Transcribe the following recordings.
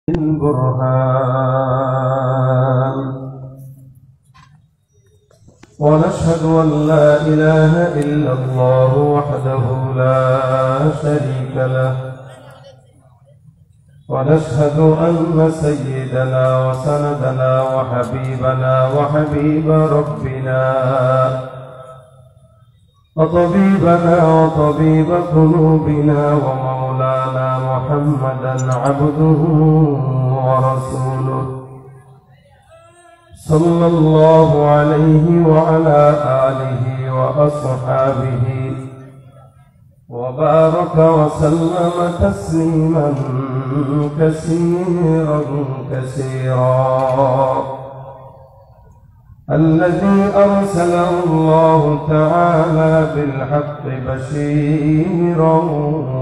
البرهان ونشهد أن لا إله إلا الله وحده لا شريك له ونشهد أن سيدنا وسندنا وحبيبنا وحبيب ربنا وطبيبنا وطبيب قلوبنا ومولانا محمدا عبده ورسوله صلى الله عليه وعلى آله وأصحابه وبارك وسلم تسليما كثيرا كثيرا الذي أرسله الله تعالى بالحق بشيرا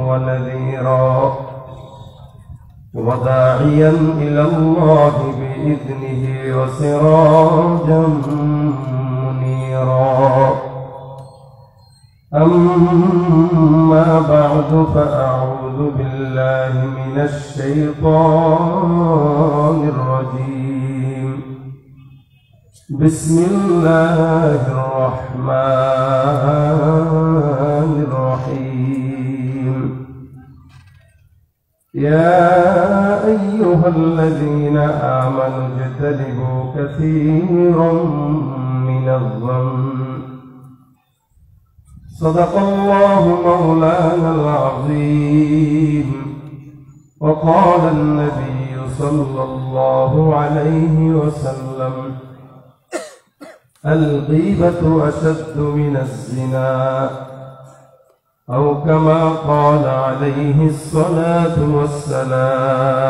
ونذيرا وداعيا إلى الله بإذنه وسراجا منيرا أما بعد فأعوذ بالله من الشيطان الرجيم بسم الله الرحمن الرحيم يا أيها الذين آمنوا اجتنبوا كثيرا من الظن صدق الله مولانا العظيم وقال النبي صلى الله عليه وسلم الغيبة أشد من الزنا أو كما قال عليه الصلاة والسلام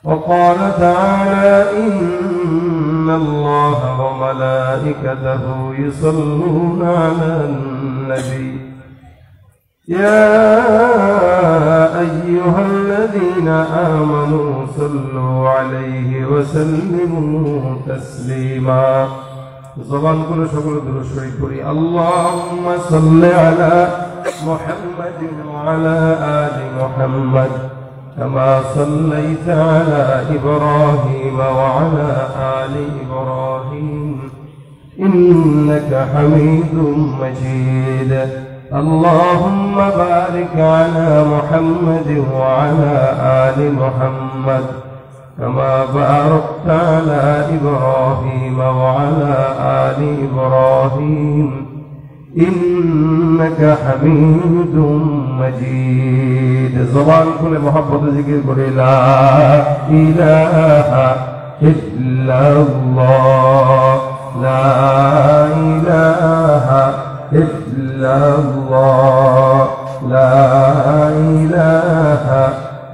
وقال تعالى إن الله وملائكته يصلون على النبي يا أيها الذين آمنوا صلوا عليه وسلموا تسليما زبان كل شكر درشوي كوري اللهم صل على محمد وعلى آل محمد كما صليت على إبراهيم وعلى آل إبراهيم إنك حميد مجيد اللهم بارك على محمد وعلى آل محمد كما باركت على إبراهيم وعلى آل إبراهيم إنك حميد مجيد زبان كل محبة ذكر قل لا إله إلا الله لا إله إلا الله لا إله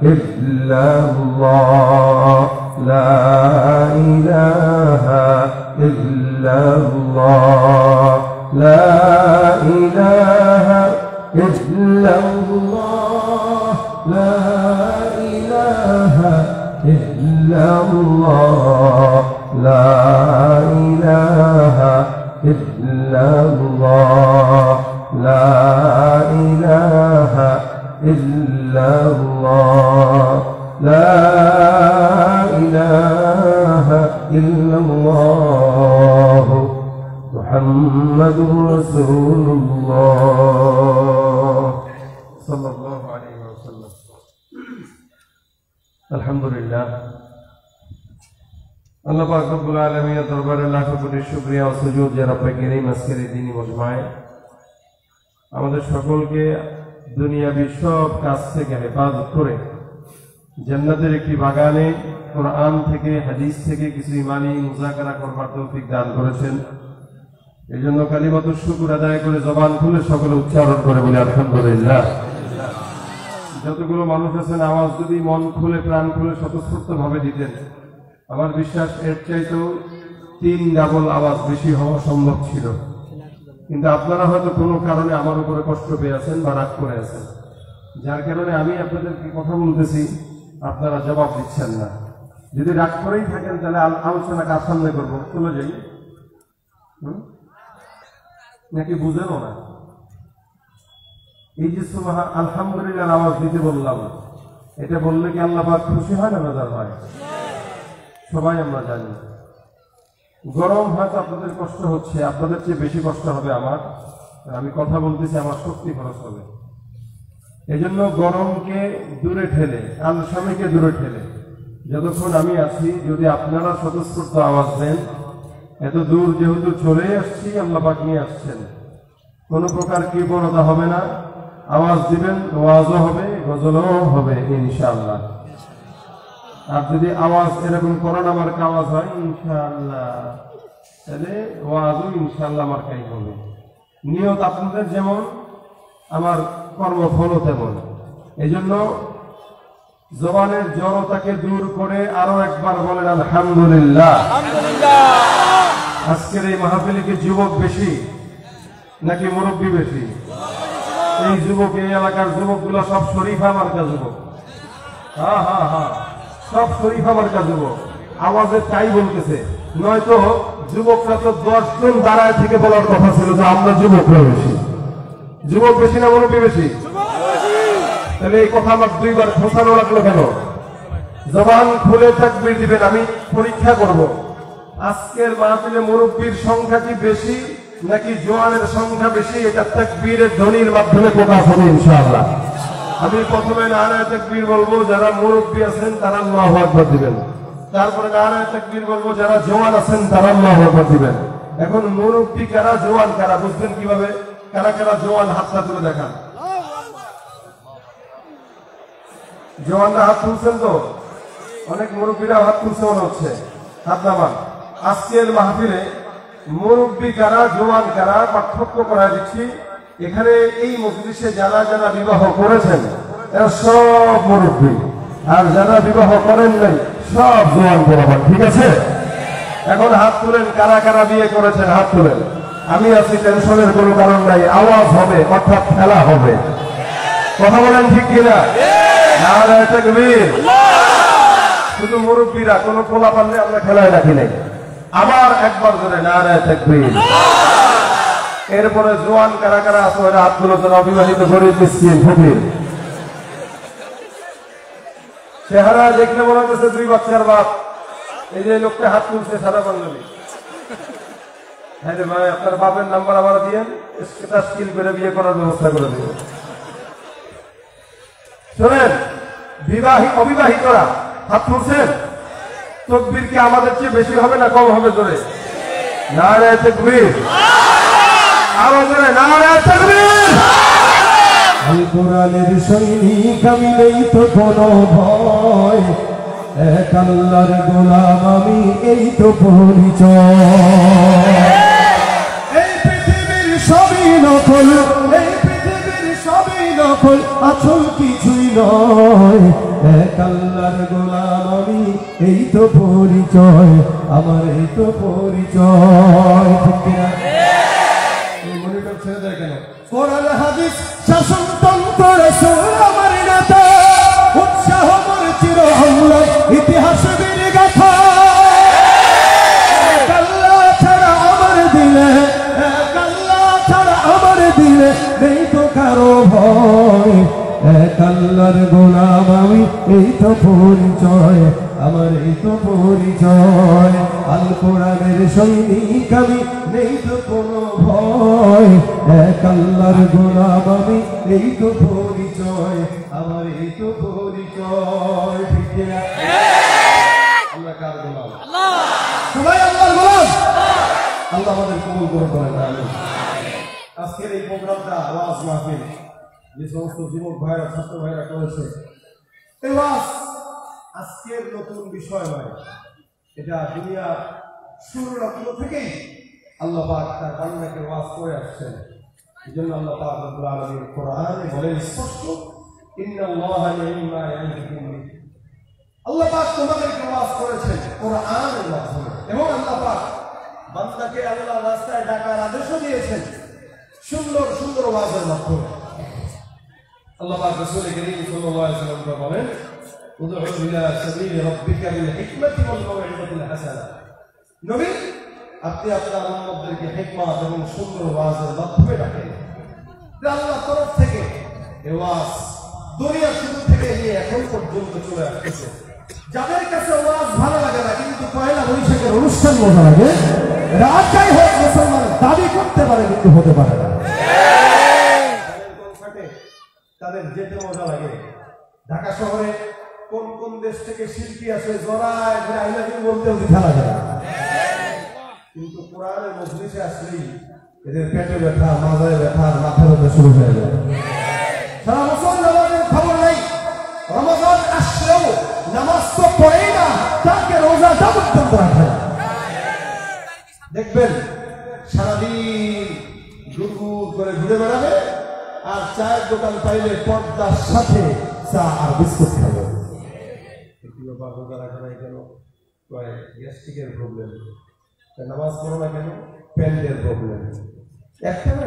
إلا الله لا إله إلا الله لا إله إلا الله لا إله إلا الله لا إله إلا الله لا إله إلا الله لا إله إلا الله محمد رسول الله صلى الله عليه وسلم الحمد لله আল্লাহ পাক রব্বুল আলামিনের দরবারে লাখ কোটি শুকরিয়া ও সুজুদ যে রব্বে কারীম আজকের এই দিনী মজমায়ে আমাদের সকলকে দুনিয়াবি সব কাজ থেকে হেফাজত করে জান্নাতের একটি বাগানে কোরআন থেকে হাদিস থেকে কিছু ঈমানি মুযাকারা করবার তৌফিক দান করেছেন। এজন্য কালিমাতুশ শুকর আদায় করে জবান খুলে সকলে উচ্চারণ করে বলি আলহামদুলিল্লাহ। যতগুলো মানুষ আছেন আওয়াজ যদি মন খুলে প্রাণ খুলে স্বতঃস্ফূর্ত ভাবে দিতেন আমার বিশ্বাস এর চাইতেও 3 ডাবল আওয়াজ বেশি হওয়া সম্ভব ছিল, কিন্তু আপনারা হয়তো কোনো কারণে আমার উপরে কষ্ট পেয়ে আছেন বা রাগ করে আছেন, যার কারণে আমি আপনাদেরকে কথা বলতেছি আপনারা জবাব দিচ্ছেন না। যদি রাগ করেই থাকেন তাহলে আলোচনা কার সামনে করবো, চলে যাই নাকি বুঝেনও না? এই যে সুবহান আলহামদুলিল্লাহ আওয়াজ দিতে বললাম, এটা বললে কি আল্লাহ পাক খুশি হয় না বেজার হয়? সবাই আমরা জানি। গরম হয়তো আপনাদের কষ্ট হচ্ছে, আপনাদের চেয়ে বেশি কষ্ট হবে আমার। আমি কথা বলতেছি, আমার শক্তি খরচ হবে। এই জন্য গরমকে দূরে ঠেলে, আলসামিকে দূরে ঠেলে যতক্ষণ আমি আছি, যদি আপনারা স্বতঃস্ফূর্ত আওয়াজ দেন, এত দূর যেহেতু চলে আসছি, আল্লাহ পাক নিয়ে আসছেন, কোনো প্রকার কৃপণতা হবে না। আওয়াজ দিবেন, ওয়াজও হবে, গজলও হবে ইনশাআল্লাহ। আর যদি আওয়াজ এরকম করোনা মার্কা আওয়াজ হয় ইনশাআল্লাহ, তাহলে ওয়াজও ইনশাআল্লাহ মার্কাই হবে। নিয়ত আপনাদের যেমন, আমার কর্মফলও তেমন। এই জন্য জবানের জড়তাকে দূর করে আরো একবার বলেন আলহামদুলিল্লাহ। আজকের এই মাহফিলে কি যুবক বেশি নাকি মুরব্বী বেশি? এই যুবক, এই এলাকার যুবকগুলো সব শরীফা মার্কা যুবক। হ্যাঁ হ্যাঁ হ্যাঁ, সব শরীফা মার্কা যুবক। আওয়াজে তাই বলতেছে, নয়তো যুবকরা তো 10 জন দাঁড়ায় থেকে বলার কথা ছিল যে আমরা যুবকরা বেশি। যুবক বেশি না মুরব্বী বেশি? তাহলে এই কথা আমার 2 বার খোঁচানো লাগলো কেন? জবান খুলে তাকবীর দিবেন, আমি পরীক্ষা করব আজকের মাহফিলে মুরব্বীর সংখ্যা কি বেশি নাকি জওয়ানের সংখ্যা বেশি। এটা তাকবীরের ধ্বনির মাধ্যমে প্রকাশ হবে ইনশাআল্লাহ। আমি প্রথমে নারায়ে তাকবীর বলবো, যারা মুরব্বী আছেন তারা আল্লাহু আকবার দিবেন। তারপরে নারায়ে তাকবীর বলবো, যারা জওয়ান আছেন তারা আল্লাহু আকবার দিবেন। এখন মুরব্বী কারা, জওয়ান কারা বুঝবেন কিভাবে? কারা কারা জওয়ান হাতটা তুলে দেখান। জওয়ানরা হাত তুলছেন তো? অনেক মুরব্বীরা হাত তুলছে মনে হচ্ছে, হাত নামান। আজকের মাহফিলে মুরব্বী কারা, জওয়ান কারা পার্থক্য করা দিচ্ছি। এখানে এই মজলিসে যারা যারা বিবাহ করেছেন এরা সব মুরব্বী, আর যারা বিবাহ করেন নাই সব জওয়ান বরাবর, ঠিক আছে? এখন হাত তুলেন, কারা কারা বিয়ে করেছেন হাত তুলেন। আমি আছি, টেনশনের কোনো কারণ নাই। আওয়াজ হবে, অর্থাৎ খেলা হবে। কথা বলেন ঠিক কিনা? নারায়ে তাকবীর। শুধু মুরব্বীরা, কোনো পোলা পারলে আমরা খেলায় রাখি নাই। আবার একবার ধরে নারায়ে তাকবীর। এরপরে জওয়ান কারা কারা আছে ওরা হাত তুলেছেন, অবিবাহিত গরিব মিসকিন ফকির। চেহারা দেখলে মনে হচ্ছে 2 বাচ্চার বাপ। এই যে লোকটা হাত তুলছে সাদা পাঞ্জাবি, হ্যাঁ রে ভাই, আপনার বাপের নাম্বার আমার দিয়েন, স্কিল করে বিয়ে করার ব্যবস্থা করে দেব। শোনেন, অবিবাহিতরা হাত তুলছেন, তাকবীর কি আমাদের চেয়ে বেশি হবে না কম হবে? জোরে নারায়ে তাকবীর। আরো জোরে নারায়ে তাকবীর। আল কোরআনের সৈনিক আমি, নেই তো কোনো ভয়, এক আল্লাহর গোলাম আমি, এই তো পরিচয়। এই পৃথিবীর সবই নকল, এই পৃথিবীর সবই নকল, আসল কিছুই নয়, এক আল্লাহর গোলাম আমি, এই তো পরিচয় আমার, এই তো পরিচয়। ঠিক কিনা? এই মনিটর ছেড়ে দেয় কেন? কোরআন হাদিস শাসনতন্ত্র রাসূল আমার নেতা, উৎসাহ মোর চির অম্লান ইতিহাসের গাথা, আল্লাহ ছাড়া আমার দিলে, আল্লাহ ছাড়া আমার দিলে নেই তো কারো ভয়, এক আল্লাহর গোলাম আমি, এই তো পরিচয় আমার, এই তো পরিচয়। আল কোরআনের সৈনিক আমি, নেই তো কোনো ভয়, এক আল্লাহর গোলাম আমি, এই তো পরিচয় আমার, এই তো পরিচয়। ঠিক না? আমরা কার গোলাম? আল্লাহ। সবাই আল্লাহর গোলাম। আল্লাহ আমাদের কবুল করে করেন। আমিন। আজকের এই প্রোগ্রামটা ওয়াজ মাহফিল যে সমস্ত যুবক ভাইরা, ছাত্র ভাইরা করেছে, এই ওয়াজ আজকের নতুন বিষয় নয়। এটা দুনিয়ার শুরু থেকেই আল্লাহ পাক তার বান্দাকে ওয়াজ করে আসছেন। এই জন্য আল্লাহ পাক রব্বুল আলামিন কোরআনে বলেন স্পষ্ট, ইন্নাল্লাহা নি'মা ইয়া'যিকুম বিহি। আল্লাহ পাক তোমাদেরকে ওয়াজ করেছেন কোরআনের মাধ্যমে, এবং আল্লাহ পাক বান্দাকে আল্লাহর রাস্তায় ডাকার আদেশও দিয়েছেন সুন্দর সুন্দর ওয়াজের মাধ্যমে। আল্লাহ পাক রাসূল করিম সাল্লাল্লাহু আলাইহি ওয়াসাল্লাম বলেন, উদউ ইলা সাবিলি রাব্বিকা বিল হিকমাতি ওয়াল মাউইযাতিল হাসানাহ। নবী, আপনি আপনার উম্মতদেরকে হিকমত এবং সুন্দর ওয়াজের মাধ্যমে ডাকেন। আল্লাহর তরফ থেকে এই ওয়াজ দুনিয়া শুরু থেকে নিয়ে এখন পর্যন্ত চলে আসছে। যাদের কাছে ওয়াজ ভালো লাগে না, কিন্তু পয়লা বৈশাখের অনুষ্ঠান মজা লাগে, রাজাই হোক মুসলমান দাবি করতে পারে কিন্তু হতে পারে না। তাদের যেতে মজা লাগে। ঢাকা শহরে কোন কোন দেশ থেকে শিল্পী আছে, জড়ায় ঘুরে আইনাজি বলতে উঠা লাগে না, কিন্তু কোরআনের মজলিসে আসলেই এদের পেটে ব্যথা, মাথায় ব্যথা, মাথা ব্যথা শুরু হয়ে যায়। সারা বছর নামাজের খবর নেই, রমজান আসলেও নামাজ তো পড়েই না, তাকে রোজা পর্যন্ত রাখে না। দেখবেন সারাদিন ঘুরঘুর করে ঘুরে বেড়াবে, আর চায়ের দোকান পাইলে পর্দার সাথে চা আর বিস্কুট খাবে। রোজা রাখা নাই কেন? গ্যাস্ট্রিকের প্রবলেম। নামাজ পড়ো না কেন? প্যান্টের প্রবলেম।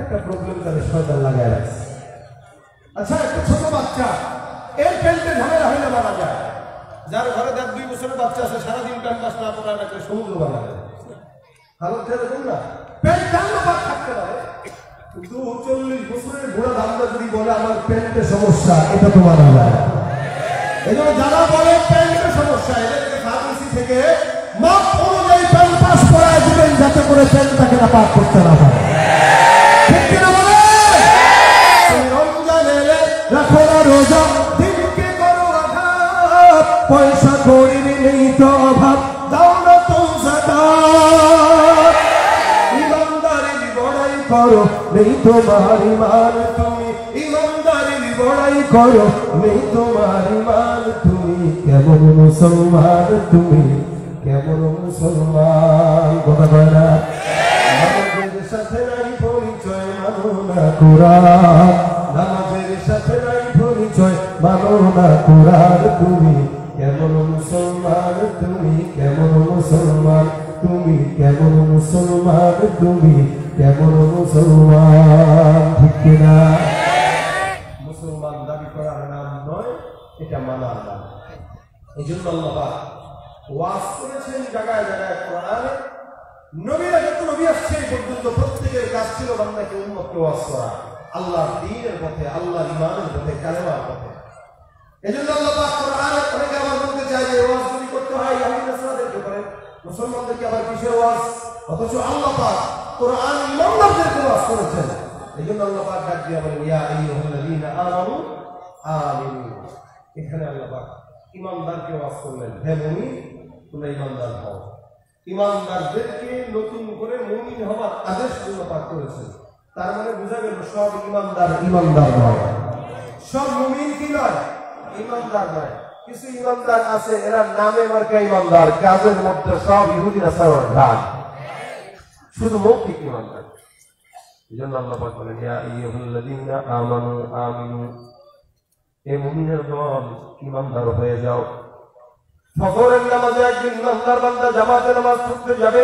একটা প্রবলেম তাদের শয়তান লাগায় রাখছে। আচ্ছা, একটা ছোট বাচ্চা এর প্যান্টে ঝামেলা হইলে মারা যায়। যার ঘরে 1.5-2 বছরের বাচ্চা আছে, সারাদিন প্যান্ট পাস না পড়া একটা সমুদ্র বানা যায়। হালত এরকম না, প্যান্ট টানো বা থাকতে পারে, কিন্তু 40 বছরের বুড়া দামটা যদি বলে আমার প্যান্টের সমস্যা, এটা তো মানা যায়। এই জন্য যারা বলে প্যান্টের সমস্যা, এদেরকে ফার্মেসি থেকে মাপ অনুযায়ী প্যান্ট পাস করায় দিবেন, যাতে করে প্যান্টটাকে না পাক করতে না পারে। ঠিক কিনা বলে? রমজান এলে রাখো না রোজা, দিনকে করো আঘাত, পয়সা করি নেই তো অভাব, দাও না তো যাকাত। ইমানদারির বড়াই করো, নেই তোমার ইমান, তুমি ইমানদারির বড়াই করো, নেই তোমার ইমান, তুমি কেমন মুসলমান, তুমি কেমন মুসলমান? কথা কয় না? নামাজের সাথে নাই পরিচয়, মানো না কুরআন, নামাজের সাথে নাই পরিচয়, মানো না কুরআন, তুমি কেমন মুসলমান, তুমি কেমন মুসলমান, তুমি কেমন মুসলমান, তুমি কেমন মুসলমান? ঠিক কিনা? মুসলমান দাবি করার নাম নয়, এটা মানার নাম। এই জন্য আল্লাহ পাক ওয়াজ করেছেন জায়গায় জায়গায় কোরআনে। নবীরা যত নবী আসছে পর্যন্ত প্রত্যেকের কাজ ছিল বান্দাকে উম্মতকে ওয়াজ করা, আল্লাহর দ্বীনের পথে, আল্লাহর ঈমানের পথে, কালেমার পথে। এজন্য আল্লাহ পাক কোরআনে অনেকে আবার বলতে চায় যে ওয়াজ যদি করতে হয় ইহুদি নাসারাদেরকে করেন, মুসলমানদেরকে আবার কিসের ওয়াজ? অথচ আল্লাহ পাক কোরআন ইমানদারদেরকে ওয়াজ করেছেন। এজন্য আল্লাহ পাক ডাক দিয়ে বলেন ইয়া আইয়ুহাল্লাযীনা আমানু আমিনু। এখানে আল্লাহ পাক ইমানদারকে ওয়াজ করলেন, হে মুমিন তোমরা ইমানদার হও। ইমানদারদেরকে নতুন করে মুমিন হওয়ার আদেশ আল্লাহ পাক করেছেন। তার মানে বোঝা গেল সব ইমানদার ইমানদার নয়, সব মুমিন কি নয়? ইমানদার নয়। কিছু ইমানদার আছে, এরা নামে মার্কা ইমানদার, কাজের মধ্যে সব ইহুদি নাসারার ঢাক, শুধু মৌখিক ইমানদার। এজন্য আল্লাহ পাক বলেন ইয়া আইয়ুহাল্লাযীনা আমানু আমিনু, হে মুমিনের দল ইমানদার হয়ে যাও। ফজরের নামাজে একজন ইমানদার বান্দা জামাতে নামাজ পড়তে যাবে,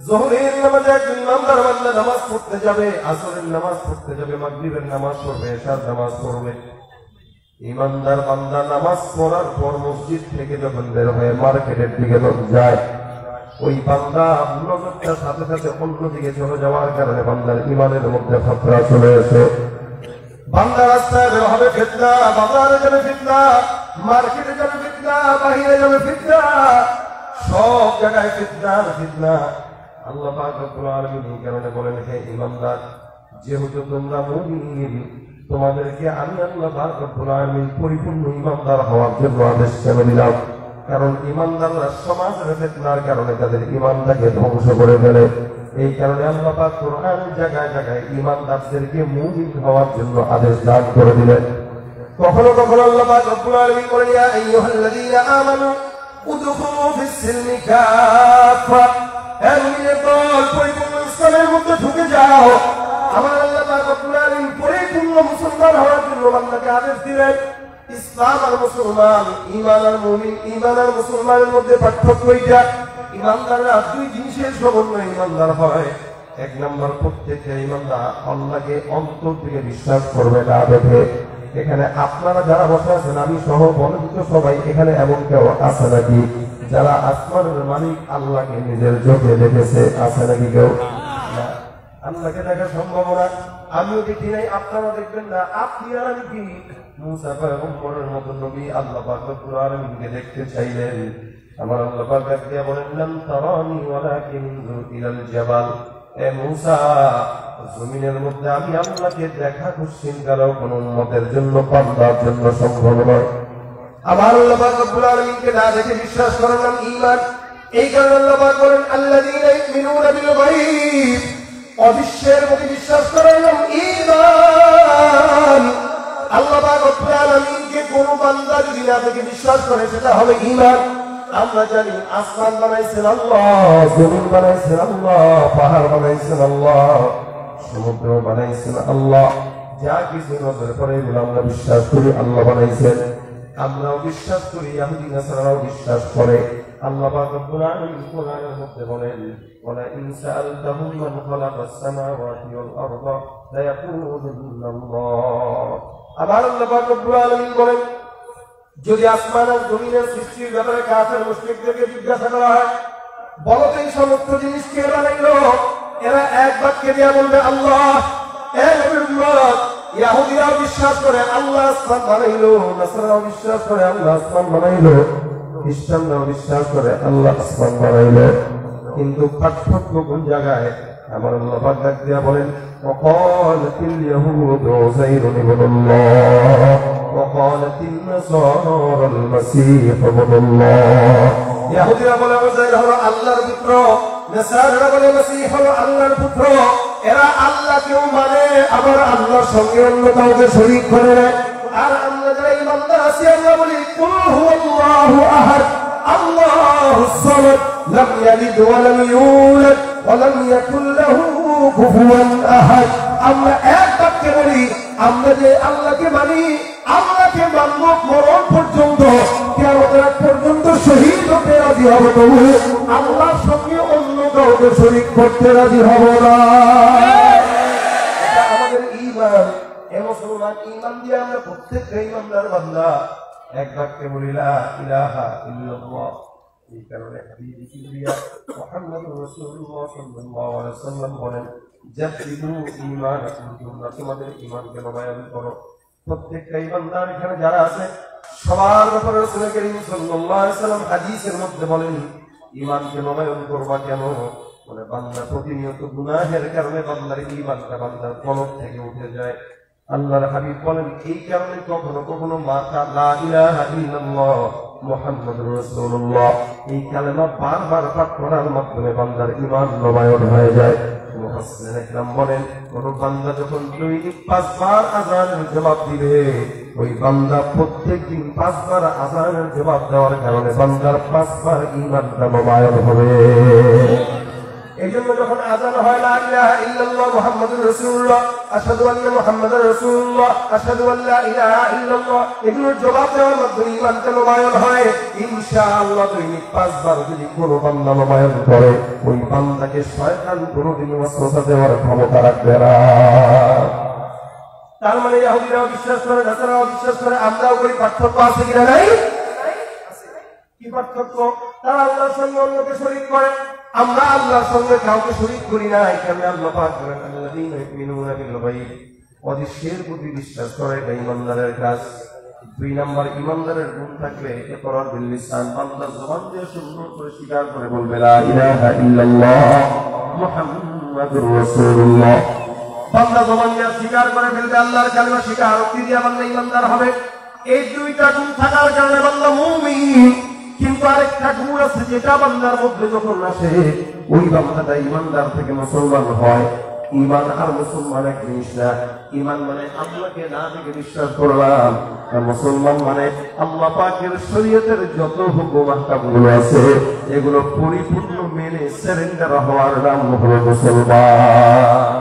যোহরের নামাজে একজন ইমানদার বান্দা নামাজ পড়তে যাবে, আসরের নামাজ পড়তে যাবে, মাগরিবের নামাজ পড়বে, এশার নামাজ পড়বে। ইমানদার বান্দা নামাজ পড়ার পর মসজিদ থেকে যখন বের হয়ে মার্কেটের দিকে যায়, ওই বান্দা নজরটার সাথে সাথে অন্যদিকে চলে যাওয়ার কারণে বান্দার ইমানের মধ্যে খতরা চলে এসে বান্দা রাস্তায় বের হবে ফিতনা, বাজারে যাবে ফিতনা, মার্কেটে যাবে ফিতনা, বাহিরে যাবে ফিতনা, সব জায়গায় ফিতনা ফিতনা। আল্লাহ পাক রব্বুল আলামিন এই কারণে বলেন হে ইমানদার, যেহেতু তোমরা মুমিন, তোমাদেরকে আমি আল্লাহ পাক রব্বুল আলামিন পরিপূর্ণ ইমানদার হওয়ার জন্য আদেশ করে দিলাম। কারণ ইমানদাররা সমাজের ফিতনার কারণে তাদের ইমানটাকে ধ্বংস করে ফেলে। এই কারণে আল্লাহ পাক কোরআন জায়গায় জায়গায় ইমানদারদেরকে মুমিন হওয়ার জন্য আদেশ দান করে দিলেন। কখনো কখনো আল্লাহ পাক রব্বুল আলামিন বলেন ইয়া আইয়ুহাল্লাযীনা আমানু উদখুলু ফিস-সিলমি কাফা, হে মুমিনের দল পরিপূর্ণ ইসলামের মধ্যে ঢুকে যাও। আমার আল্লাহ পাক রব্বুল আলামিন পরিপূর্ণ মুসলমান হওয়ার জন্য বান্দাকে আদেশ দিলেন। ইসলাম আর মুসলমান, ঈমান আর মুমিন, ঈমান আর মুসলমানের মধ্যে পার্থক্য এইটা। ইমানদাররা দুই জিনিসের সমন্বয়ে ইমানদার হয়। এক নম্বর, প্রত্যেকটা ইমানদার আল্লাহকে অন্তর থেকে বিশ্বাস করবে না দেখে। এখানে আপনারা যারা বসে আছেন, আমি সহ বলবিত সবাই, এখানে এমন কেউ আছে নাকি যারা আসমানের মালিক আল্লাহকে নিজের চোখে দেখেছে? আছে নাকি কেউ? আল্লাহকে দেখা সম্ভব না। আমিও দেখি নাই, আপনারা দেখবেন না। আপনি আর আমি কি মুসা পয়গম্বরের মতো নবী আল্লাহ পাক রব্বুল আলামিনকে দেখতে চাইলেন। আমার আল্লাহ পাক দিয়া বলেন, লাম তারানি ওয়ালাকিন ইনজুর ইলাল জাবাল। এ মুসা, জমিনের মধ্যে আমি আল্লাহকে দেখা খুশিন কারো কোন উম্মতের জন্য, বান্দার জন্য সম্ভব নয়। আমার আল্লাহ পাক রব্বুল আলামিনকে না দেখে বিশ্বাস করার নাম ঈমান। এই কারণে আল্লাহ পাক বলেন, আল্লাযীনা ইউমিনুনা বিল গায়ব, অদৃশ্যের প্রতি বিশ্বাস করার নাম ঈমান। আল্লাহ পাক রব্বুল আলামিনকে কোন বান্দা যদি না দেখে বিশ্বাস করে, সেটা হবে ঈমান। আমরা জানি আসমান বানাইছেন আল্লাহ, জমিন বানাইছেন আল্লাহ, পাহাড় বানাইছেন আল্লাহ, সমুদ্র বানাইছেন আল্লাহ। যা কিছু নজরে পড়ে এগুলো আমরা বিশ্বাস করি আল্লাহ বানাইছেন। আমরাও বিশ্বাস করি, ইহুদি নাসারাও বিশ্বাস করে। আল্লাহ পাক রব্বুল আলামিন কোরআনের মধ্যে বলেন, ওয়ালা ইন সাআলতাহুম মান খালাকাস সামাওয়াতি ওয়াল আরদা লায়াকুলুন্না আল্লাহ। আবার আল্লাহ পাক রব্বুল আলামিন বলেন, যদি আসমান আর জমিনের সৃষ্টির ব্যাপারে কাফের মুশরিকদেরকে জিজ্ঞাসা করা হয়, বলো তো এই সমস্ত জিনিস কে বানাইলো? এরা এক বাক্যে দিয়া বলবে আল্লাহ। ইহুদিরাও বিশ্বাস করে আল্লাহ আসমান বানাইলো, নাসারাও বিশ্বাস করে আল্লাহ আসমান বানাইলো, খ্রিস্টানরাও বিশ্বাস করে আল্লাহ আসমান বানাইলো। কিন্তু পার্থক্য কোন জায়গায়? আমার আল্লাহ পাক ডাক দিয়া বলেন, ওয়াকালাতিল ইয়াহুদু উযাইরুন ইবনুল্লাহ ওয়াকালাতিন নাসারাল মাসীহ ইবনুল্লাহ। ইহুদিরা বলে উযাইর হলো আল্লাহর পুত্র, নাসারারা বলে মাসীহ হলো আল্লাহর পুত্র। এরা আল্লাহকেও মানে, আবার আল্লাহর সঙ্গে অন্য কাউকে শরীক করে না। আর আমরা যারা ঈমানদার আছি, আমরা বলি কুল হুয়াল্লাহু আহাদ আল্লাহুস সামাদ লাম ইয়ালিদ ওয়া লাম ইউলাদ ওয়া লাম ইয়াকুল লাহু কুফুয়ান আহাদ। আমরা এক বাক্যে বলি, আমরা যে আল্লাহকে মানি, আল্লাহকে মানব মরণ পর্যন্ত, কিয়ামতের আগ পর্যন্ত শহীদ হতে রাজি হব, তবু আল্লাহর সঙ্গে অন্য কাউকে শরীক করতে রাজি হব না। এটা আমাদের ঈমান। এ মুসলমান, ঈমান দিয়ে আমরা প্রত্যেকটা ঈমানদার বান্দা এক বাক্যে বলি লা ইলাহা ইল্লাল্লাহ। এই কারণে হাবিব কিবরিয়া মুহাম্মদুর রাসূলুল্লাহ সাল্লাল্লাহু আলাইহি ওয়াসাল্লাম বলেন, জাদ্দিদু ঈমানাকুম, তোমরা তোমাদের ঈমানকে নবায়ন করো। প্রত্যেকটা ঈমানদার এখানে যারা আছে, সবার ব্যাপারে রাসূল করিম সাল্লাল্লাহু আলাইহি ওয়াসাল্লাম হাদিসের মধ্যে বলেন, ঈমানকে নবায়ন করবা কেন? মানে বান্দা প্রতিনিয়ত গুনাহের কারণে বান্দার ঈমানটা বান্দার কলব থেকে উঠে যায়। আল্লাহর হাবিব বলেন, এই কারণে কখনো কখনো মাথা লা ইলাহা ইল্লাল্লাহ মুহাম্মাদুর রাসূলুল্লাহ, এই কালেমা বারবার পাঠ করার মাধ্যমে বান্দার ঈমান নবায়ন হয়ে যায়। মুফাসসিরিন ইকরাম বলেন, কোন বান্দা যখন দৈনিক 5 বার আযানের জবাব দিবে, ওই বান্দা প্রত্যেকদিন 5 বার আযানের জবাব দেওয়ার কারণে বান্দার 5 বার ঈমানটা নবায়ন হবে। এই জন্য যখন আযান হয়, লা ইলাহা ইল্লাল্লাহ মুহাম্মাদুর রাসূলুল্লাহ, আশহাদু আন্না মুহাম্মাদার রাসূলুল্লাহ, আশহাদু আল্লা ইলাহা ইল্লাল্লাহ, এগুলোর জবাব দেওয়ার মাধ্যমে ঈমানটা নবায়ন হয়। ইনশাআল্লাহ দৈনিক 5 বার যদি কোনো বান্দা নবায়ন করে, ওই বান্দাকে শয়তান কোনোদিন ওয়াসওয়াসা দেওয়ার ক্ষমতা রাখবে না। তার মানে ইহুদিরাও বিশ্বাস করে, নাসারাও বিশ্বাস করে, আমরাও করি। পার্থক্য আছে কিনা? নাই। কি পার্থক্য? তারা আল্লাহর সঙ্গে অন্যকে শরীক করে, আমরা আল্লাহর সঙ্গে কাউকে শরীক করি না। এখানে আল্লাহ পাক বলেন, আল্লাযীনা ইউমিনুনা বিল গায়ব, অদৃশ্যের প্রতি বিশ্বাস করে, এটা ঈমানদারের কাজ। 2 নাম্বার ঈমানদারের গুণ থাকবে, ইকরার বিল লিসান, বান্দা জবান দিয়ে সুন্দর করে স্বীকার করে বলবে লা ইলাহা ইল্লাল্লাহ মুহাম্মাদুর রাসূলুল্লাহ। বান্দা জবান দিয়ে স্বীকার করে ফেলবে, আল্লাহর কালিমা স্বীকারোক্তি দিয়ে বান্দা ঈমানদার হবে। এই 2টা গুণ থাকার কারণে বান্দা মুমিন। কিন্তু আরেকটা গুণ আছে, যেটা বান্দার মধ্যে যখন আসে, ওই বান্দাটা ঈমানদার থেকে মুসলমান হয়। ঈমান আর মুসলমান এক জিনিস না। ঈমান মানে আল্লাহকে না দেখে বিশ্বাস করলাম, আর মুসলমান মানে আল্লাহ পাকের শরীয়তের যত হুকুম আহকামগুলো আছে, এগুলো পরিপূর্ণ মেনে সারেন্ডার হওয়ার নাম হলো মুসলমান।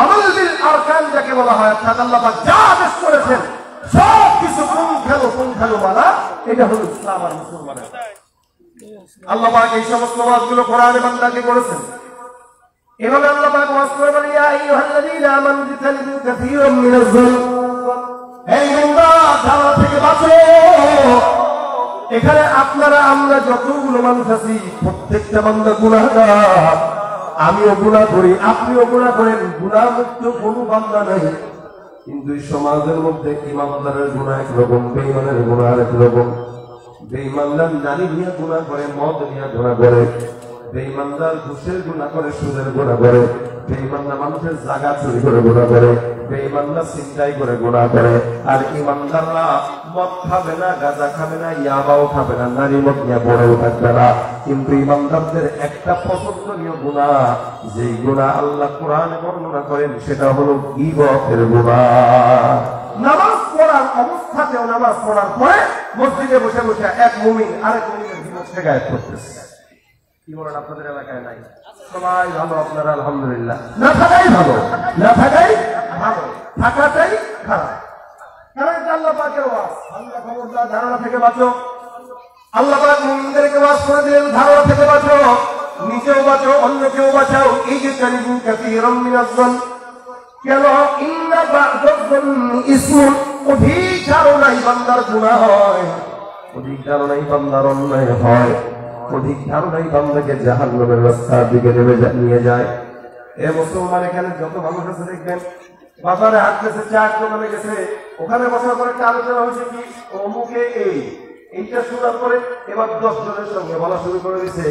আমাল বিল আরকান যাকে বলা হয়, অর্থাৎ আল্লাহ পাক যা আদেশ করেছেন সব কিছু পুঙ্খানু মানা, এটা হলো ইসলাম আর মুসলমানের। আল্লাহ পাক এই সমস্ত ওয়াজগুলো কোরআনে বান্দাকে করেছেন। এভাবে আল্লাহ পাক ওয়াজ করে বলেন, ইয়া আইয়ুহাল্লাযীনা আমানু ইজতানিবু কাসীরাম মিনাজ যুলম, হে বান্দা জানা থেকে বাঁচো। এখানে আপনারা আমরা যতগুলো মানুষ আছি, প্রত্যেকটা বান্দা গুনাহগার। আমিও গুনাহ করি, আপনিও গুনাহ করেন, গুনাহ মুক্ত কোনো বান্দা নাই। কিন্তু এই সমাজের মধ্যে ইমানদারের গুনাহ একরকম, বেঈমানের গুনাহ আরেক রকম। বেঈমানদার নারী নিয়ে গুনাহ করে, মদ নিয়ে গুনাহ করে, বেঈমানদার ঘুষের গুনাহ করে, সুদের গুনাহ করে, বেঈমানদার মানুষের জায়গা চুরি করে গুনাহ করে, বেঈমানদার ছিনতাই করে গুনাহ করে। আর ইমানদাররা মদ খাবে না, গাঁজা খাবে না, ইয়াবাও খাবে না, নারী মদ নিয়ে পড়েও থাকবে না। কিন্তু ইমানদারদের একটা পছন্দনীয় গুনাহ, যেই গুনাহ আল্লাহ কোরআনে বর্ণনা করেন, সেটা হলো গীবতের গুনাহ। নামাজ পড়ার অবস্থাতেও, নামাজ পড়ার পরে মসজিদে বসে বসে এক মুমিন আরেক মুমিনের গীবত শেখায়ত করতেছে। কি বলেন, আপনাদের এলাকায় নাই? সবাই ভালো, আপনারা আলহামদুলিল্লাহ। না থাকাই ভালো, না থাকাই ভালো, থাকাটাই খারাপ। কারণ এটা আল্লাহ পাকের ওয়াজ। আল্লাহ খবরদার ধারণা থেকে বাঁচো। আল্লাহ পাক মুমিনদেরকে ওয়াজ করে দিলেন, ধারণা থেকে বাঁচো, নিজেও বাঁচো, অন্যকেও বাঁচাও। এই যে কালিমুন কাসীরাম মিনাজ যান, কেন ইন্না বা'দাজ যান্নি ইসমুন, অধিক ধারণাই বান্দার গুনাহ হয়, অধিক ধারণাই বান্দার অন্যায় হয়, অধিক ধারণাই বান্দাকে জাহান্নামের রাস্তার দিকে নিয়ে যায়। এ মুসলমান, এখানে যত মানুষ আছে দেখবেন, বাজারে হাঁটতেছে, চার দোকানে গেছে, ওখানে বসার পরে একটা আলোচনা হয়েছে কি অমুকে এইটা শোনার পরে এবার 10 জনের সঙ্গে বলা শুরু করে দিছে,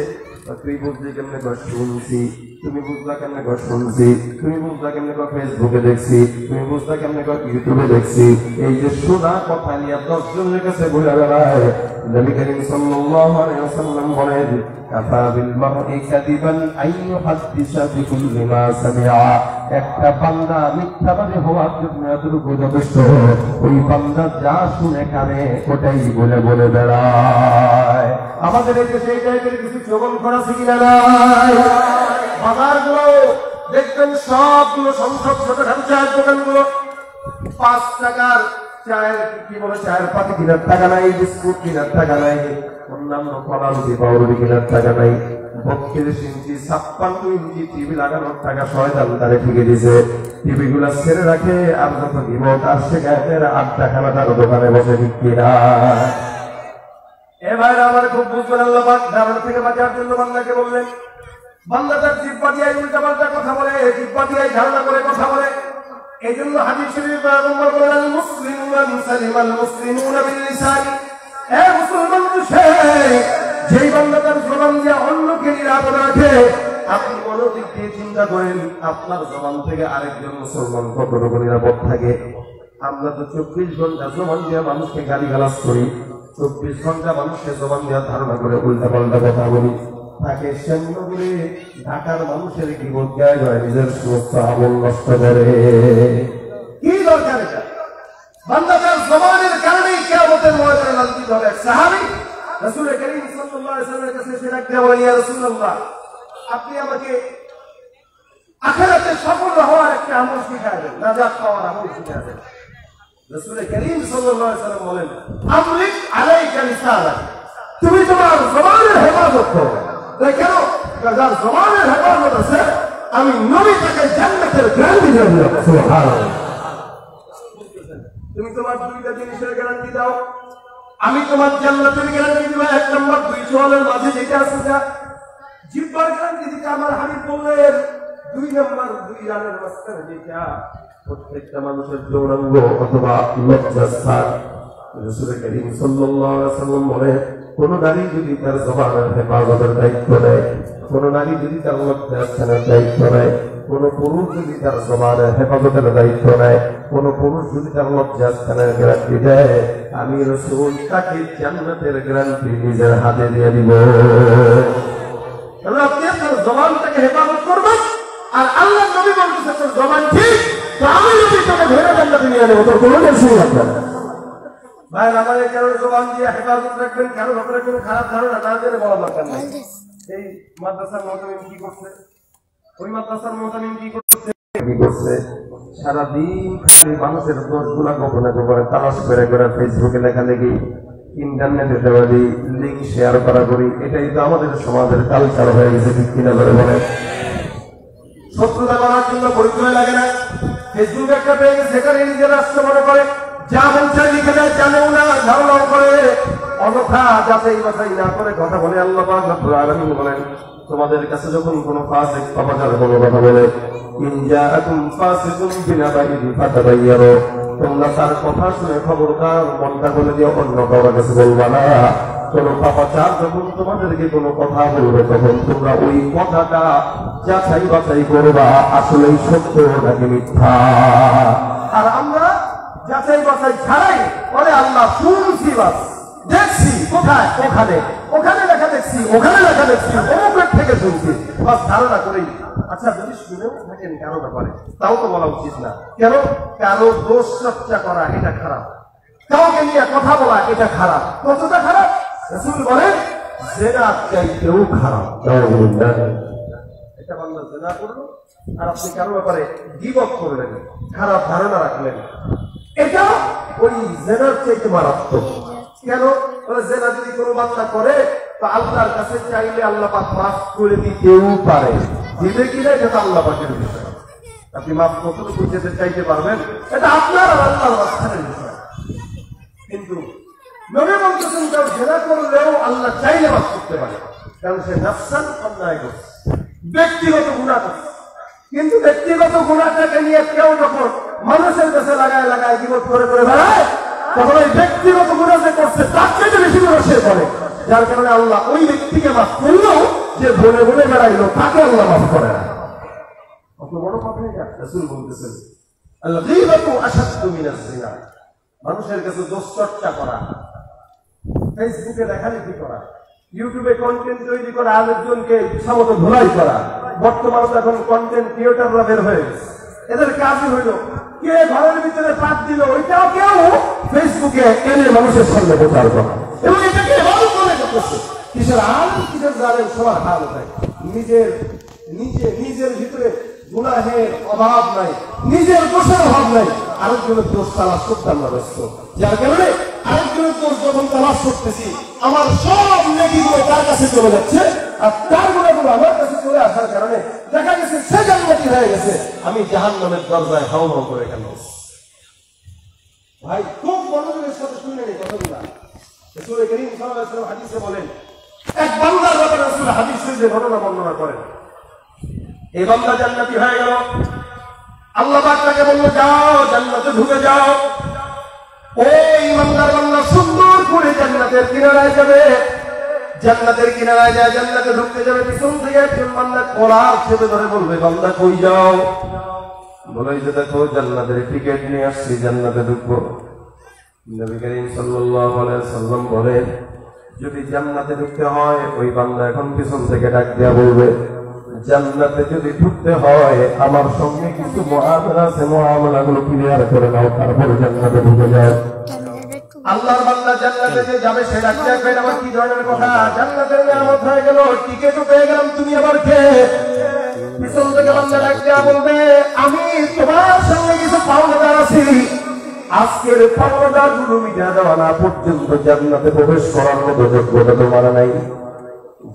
তুই বুঝলি কেমনে কর শুনছি, তুমি বুঝলা কেমনে কর শুনছি, তুমি বুঝলা কেমনে কর ফেসবুকে দেখছি, তুমি বুঝলা কেমনে কর ইউটিউবে দেখছি। এই যে শোনা কথা নিয়ে 10 জনের কাছে বলে বেড়ায়। নবী করিম সাল্লাল্লাহু আলাইহি ওয়াসাল্লাম বলেন, কাফা বিল মারই কাযিবান আন ইউহাদ্দিসা বিকুল্লি মা সামিআ। একটা বান্দা মিথ্যাবাদী হওয়ার জন্য এতটুকু যথেষ্ট, ওই বান্দা যা শুনে কানে ওটাই বলে বলে বেড়ায়। আমাদের এই দেশে এই টাইপের কিছু চগল করা আছে কিনা নাই? বাজারগুলো দেখবেন সবগুলো সংসদ ছোটখাটো চায়ের দোকানগুলো 5 টাকার চায়ের কি বলে চায়ের পাতি কেনার টাকা নাই, বিস্কুট কেনার টাকা নাই, অন্যান্য কলা রুটি পাউরুটি কেনার টাকা নাই। 32 ইঞ্চি 56 ইঞ্চি টিভি লাগানোর টাকা শয়তান তারে ঠিকে দিছে। টিভি গুলা ছেড়ে রাখে, আর যত গিবত আসছে গায়ের আড্ডাখানা তার দোকানে বসে বিক্রি না। এবার আমার খুব বুঝবেন, আল্লাহ পাক ধারণা থেকে বাঁচার জন্য বান্দাকে বললেন, বান্দা তার জিহ্বা দিয়ে উল্টা পাল্টা কথা বলে, জিহ্বা দিয়ে ধারণা করে কথা বলে। এই জন্য হাদিস শরীফে পয়গম্বর বলেন, আল মুসলিমুনা মান সালিমাল মুসলিমুনা বিল লিসানি। এ মুসলমান যেই বান্দা তার জবান দিয়ে অন্যকে নিরাপদ রাখে, আপনি মনোদিক দিয়ে চিন্তা করেন আপনার জবান থেকে আরেকজন মুসলমান কতটুকু নিরাপদ থাকে। আমরা তো 24 ঘন্টা জবান দিয়ে মানুষকে গালিগালাজ করি, 24 ঘন্টা মানুষকে জবান দিয়ে ধারণা করে উল্টা পাল্টা কথা বলি। তাকে সামনে করে ঢাকার মানুষের কি বলতে হয়, নিজের সমস্ত আমল নষ্ট করে। কি দরকার এটা? বান্দা তার জবানের কারণেই কিয়ামতের ময়দানে লাঞ্ছিত হবে। সাহাবী রাসূল করিম সাল্লাল্লাহু আলাইহি ওয়াসাল্লামের কাছে এসে ডাকতে বলেন, ইয়া রাসূলুল্লাহ, আপনি আমাকে আখিরাতে সফল হওয়ার একটা আমল শিখায় দেন, নাজাত পাওয়ার আমল শিখায় দেন। রাসূল করিম সাল্লাল্লাহু আলাইহি ওয়াসাল্লাম বলেন, আমলিক আলাইকা লিসানাক, তুমি তোমার জবানের হেফাজত করো। কেন? যার জবানের হেফাজত আছে, আমি নবী তাকে জান্নাতের গ্যারান্টি দিয়ে দিলাম। সুবহানাল্লাহ। তুমি তোমার দুইটা জিনিসের গ্যারান্টি দাও, আমি তোমার জান্নাতের গ্যারান্টি দিব। 1 নম্বর, 2 চোয়ালের মাঝে যেটা আছে যা জিহ্বার গ্যারান্টি দিতে আমার হাবিব বললেন। 2 নম্বর, 2 রানের মাঝখানে যেটা প্রত্যেকটা মানুষের যৌনাঙ্গ অথবা লজ্জাস্থান। রাসূল করিম সাল্লাল্লাহু আলাইহি ওয়াসাল্লাম বলেন, কোন নারী যদি তার জবানের হেফাজতের দায়িত্ব নেয়, কোন নারী যদি তার লজ্জাস্থানের দায়িত্ব নেয়, কোন পুরুষ যদি তার জবানের হেফাজতের দায়িত্ব নেয়, কোন পুরুষ যদি তার লজ্জাস্থানের গ্যারান্টি দেয়, আমি রাসূল তাকে জান্নাতের গ্যারান্টি নিজের হাতে দিয়ে দিব। আপনি আপনার জবানটাকে হেফাজত করবেন, আর আল্লাহ নবী বলতেছে তোর জবান ঠিক, তো আমি যদি তোকে ধরে জান্নাতে নিয়ে নেবো, তোর কোনো টেনশন লাগবে না। ভাই, আমাদের কারো জবান দিয়ে হেফাজত রাখবেন, কারো ব্যাপারে কোনো খারাপ ধারণা না জেনে বলা দরকার নাই। এই মাদ্রাসার মুতামিম কি করছে, ওই মাদ্রাসার মুতামিম কি করছে, সারাদিন খালি মানুষের দোষগুলা গোপনে গোপনে তালাশ করে করে ফেসবুকে লেখালেখি, ইন্টারনেটে দেওয়ালি, লিঙ্ক শেয়ার করা করি। এটাই তো আমাদের সমাজের কালচার হয়ে গেছে, ঠিক কিনা করে বলে। শত্রুতা করার জন্য পরিচয় লাগে না, ফেসবুক একটা পেয়ে গেছে, সেখানে নিজের রাষ্ট্র মনে করে, যা বলছে লিখে দেয়, জানেও না, ধারণাও করে, অযথা যাচাই বাছাই না করে কথা বলে। আল্লাহ পাক রব্বুল আলামিন বলেন, তোমাদের কাছে যখন কোনো ফাসিক পাপাচার কোনো কথা বলে, ইন জাআকুম ফাসিকুন বিনাবাইন ফাতাবায়্যানু, তোমরা তার কথা শুনে খবরদার মনটা বলে দিও, অন্য কারো কাছে বলবা না। কোন পাপাচার যখন তোমাদেরকে কোনো কথা বলবে, তখন তোমরা ওই কথাটা যাচাই বাছাই করবা, আসলেই সত্য নাকি মিথ্যা। আর আমরা যাচাই বাছাই ছাড়াই পরে আল্লাহ শুনছি, বাস দেখছি, কোথায়, ওখানে, ওখানে লেখা দেখছি, ওখানে লেখা দেখছি, অমুকের থেকে শুনছি, বাস ধারণা করেই। আচ্ছা, যদি শুনেও থাকেন কারো ব্যাপারে, তাও তো বলা উচিত না। কেন? কারো দোষ চর্চা করা এটা খারাপ, কাউকে নিয়ে কথা বলা এটা খারাপ। কতটা খারাপ? রাসূল বলেন জিনার চাইতেও খারাপ। এটা বান্দা জিনা করলো আর আপনি কারো ব্যাপারে গীবত করলেন, খারাপ ধারণা রাখলেন, এটা ওই জিনার চাইতে মারাত্মক। কেন? জিনা যদি কোনো বান্দা করে তো আল্লাহর কাছে চাইলে আল্লাহ পাক মাফ করে দিতেও পারে, দিবে কিনা এটা তো আল্লাহ পাকের বিষয়। আপনি মাফ কতটুকু যেতে চাইতে পারবেন এটা আপনার আর আল্লাহর মাঝখানের বিষয়। কিন্তু নবী বলতেছেন কেউ জিনা করলেও আল্লাহ চাইলে মাফ করতে পারে, কারণ সে নাফসান অন্যায় করছে, ব্যক্তিগত গুনাহ করছে। কিন্তু ব্যক্তিগত গুনাহটাকে নিয়ে কেউ যখন মানুষের কাছে লাগায় লাগায় গীবত করে করে বেড়ায়, তখন ওই ব্যক্তিগত গুনাহ যে করছে তার চেয়ে বেশি গুনাহ সে করে, যার কারণে আল্লাহ ওই ব্যক্তিকে মাফ করলেও যে বলে বলে বেড়াইলো তাকে আল্লাহ মাফ করে না। কত বড় কথা এটা! রাসূল বলতেছেন আল গীবাতু আশাদ্দু মিনাজ জিনা। মানুষের কাছে দোষ চর্চা করা, ফেসবুকে লেখালেখি করা, ইউটিউবে কন্টেন্ট তৈরি করা, আরেকজনকে ইচ্ছামতো ধোলাই করা। বর্তমানে এখন কন্টেন্ট ক্রিয়েটররা বের হয়ে গেছে, এদের কাজই হইল কে ঘরের ভিতরে পাঠ দিল ওইটাও কেউ ফেসবুকে এনে মানুষের সামনে প্রচার করা, এবং এটাকে ভালো মনে করতেছে। কিসের আল কিসের জানেন, সবার হাল হয়। নিজের ভিতরে গুনাহের অভাব নাই, নিজের দোষের অভাব নাই, আরেকজনের দোষ তালাশ করতে আমরা ব্যস্ত। যার কারণে আরেকজনের দোষ যখন তালাশ করতেছি, আমার সব নেকিগুলো তার কাছে চলে যাচ্ছে, আর তার গুণাগুলো আমার কাছে চলে আসার কারণে দেখা গেছে সে জান্নাতি হয়ে গেছে, আমি জাহান্নামের দরজায় হাউ হাউ করে কেন। ভাই খুব মনোযোগের সাথে শুনলেন এই কথাগুলা। রাসূল করিম সাল্লাল্লাহু আলাইহি ওয়াসাল্লাম হাদিসে বলেন, এক বান্দার ব্যাপারে রাসূল হাদিস শরীফে ঘটনা বর্ণনা করেন। এই বান্দা জান্নাতি হয়ে গেল, আল্লাহ পাক তাকে বলল যাও জান্নাতে ঢুকে যাও। ওই ইমানদার বান্দা সুন্দর করে জান্নাতের কিনারায় যাবে, জান্নাতের কিনারায় যায় জান্নাতে ঢুকতে যাবে, পিছন থেকে একজন বান্দা কলার চেপে ধরে বলবে বান্দা কই যাও? বলে যে দেখো জান্নাতের টিকিট নিয়ে আসছি, জান্নাতে ঢুকবো। নবী করিম সাল্লাল্লাহু আলাইহি ওয়াসাল্লাম বলেন যদি জান্নাতে ঢুকতে হয় ওই বান্দা এখন পিছন থেকে ডাক দিয়া বলবে জান্নাতে যদি ঢুকতে হয় আমার সঙ্গে কিছু মুআমালা আছে, মুআমালাগুলো ক্লিয়ার করে নাও, তারপরে জান্নাতে ঢুকে যাও। আল্লাহর বান্দা জান্নাতে যে যাবে সে ডাক দিয়া কয় আমার কি ধরনের কথা, জান্নাতের নিয়ামত হয়ে গেল, টিকিটও পেয়ে গেলাম, তুমি আবার কে? পিছন থেকে বান্দা ডাক দিয়া বলবে আমি তোমার সঙ্গে কিছু পাওনাদার আছি, আজকের পাওনাদার গুলো মিটা দেওয়া না পর্যন্ত জান্নাতে প্রবেশ করার মতো যোগ্যতা তোমার নাই।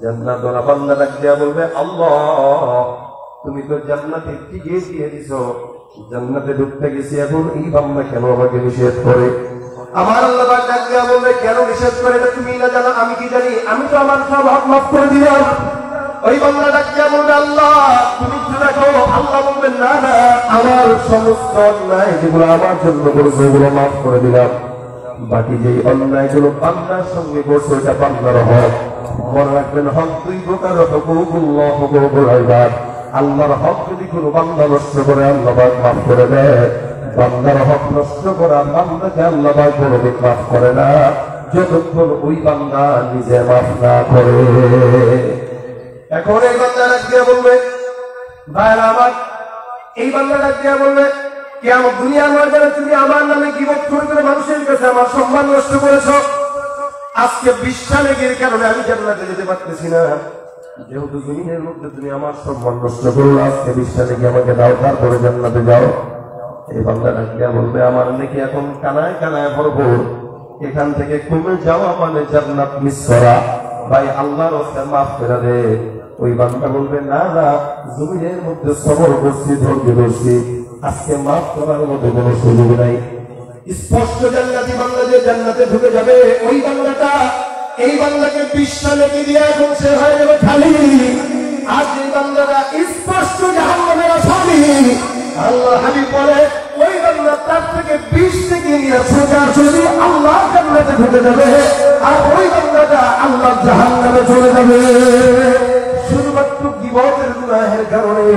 জান্নাত ওয়ালা বান্দা ডাক দিয়া বলবে আল্লাহ তুমি তো জান্নাতে টিকিট দিয়ে দিছো, জান্নাতে ঢুকতে গেছি, এখন এই বান্দা কেন আমাকে নিষেধ করে? আমার আল্লাহ পাক ডাক দিয়া বলবে কেন নিষেধ করে এটা তুমি না জানো, আমি কি জানি? আমি তো আমার সব হক মাফ করে দিলাম। ওই বান্দা ডাক দিয়া বলবে আল্লাহ তুমি তো দেখো। আল্লাহ বলবেন না না, আমার সমস্ত অন্যায় যেগুলো আমার জন্য করেছে ওগুলো মাফ করে দিলাম, বাকি যেই অন্যায়গুলো বান্দার সঙ্গে করছে ওটা বান্দার হক। মনে রাখবেন হক দুই প্রকার, হুকুকুল্লাহ হুকুকুল ইবাদ। আল্লাহর হক যদি কোনো বান্দা নষ্ট করে আল্লাহ পাক মাফ করে দেয়, বান্দার হক নষ্ট করা বান্দাকে আল্লাহ পাক কোনোদিন মাফ করে না যতক্ষণ ওই বান্দা নিজে মাফ না করে। এখন এই বান্দা ডাক দিয়া বলবে ভাইরা আমার, এই বান্দা ডাক দিয়া বলবে কিয়ামত দুনিয়ার ময়দানে তুমি আমার নামে গীবত করে করে মানুষের কাছে আমার সম্মান নষ্ট করেছো, আজকে বিশ্বাসের কারণে আমি জান্নাতে যেতে পারতেছি না, যেহেতু জমিনের মধ্যে তুমি আমার সম্মান নষ্ট করো, আজকে বিশ্বাসে কি আমাকে দাও, তারপরে জান্নাতে যাও। এই বান্দা ডাক দিয়া বলবে আমার নাকি এখন কানায় কানায় ভরপুর, এখান থেকে কমে যাওয়া মানে জান্নাত মিস করা, ভাই আল্লাহর রাস্তায় মাফ করে দে। ওই বান্দা বলবে না না, জমিনের মধ্যে সবর করছি, ধৈর্য ধরছি, আজকে মাফ করার মতো কোনো সুযোগ নাই। স্পষ্ট জান্নাতি বান্দা যে জান্নাতে ঢুকে যাবে, ওই বান্দাটা এই বান্দাকে 20টা নেকি দিয়ে এখন সে হয়ে যাবে খালি। আর যে বান্দারা স্পষ্ট জাহান্নামের আসামি, আল্লাহ হাবিব বলে ওই বান্দা তার থেকে 20 থেকে 1,000 আল্লাহ জান্নাতে ঢুকে যাবে, আর ওই বান্দাটা আল্লাহ জাহান্নামে চলে যাবে। শুধুমাত্র গীবতের গুনাহের কারণে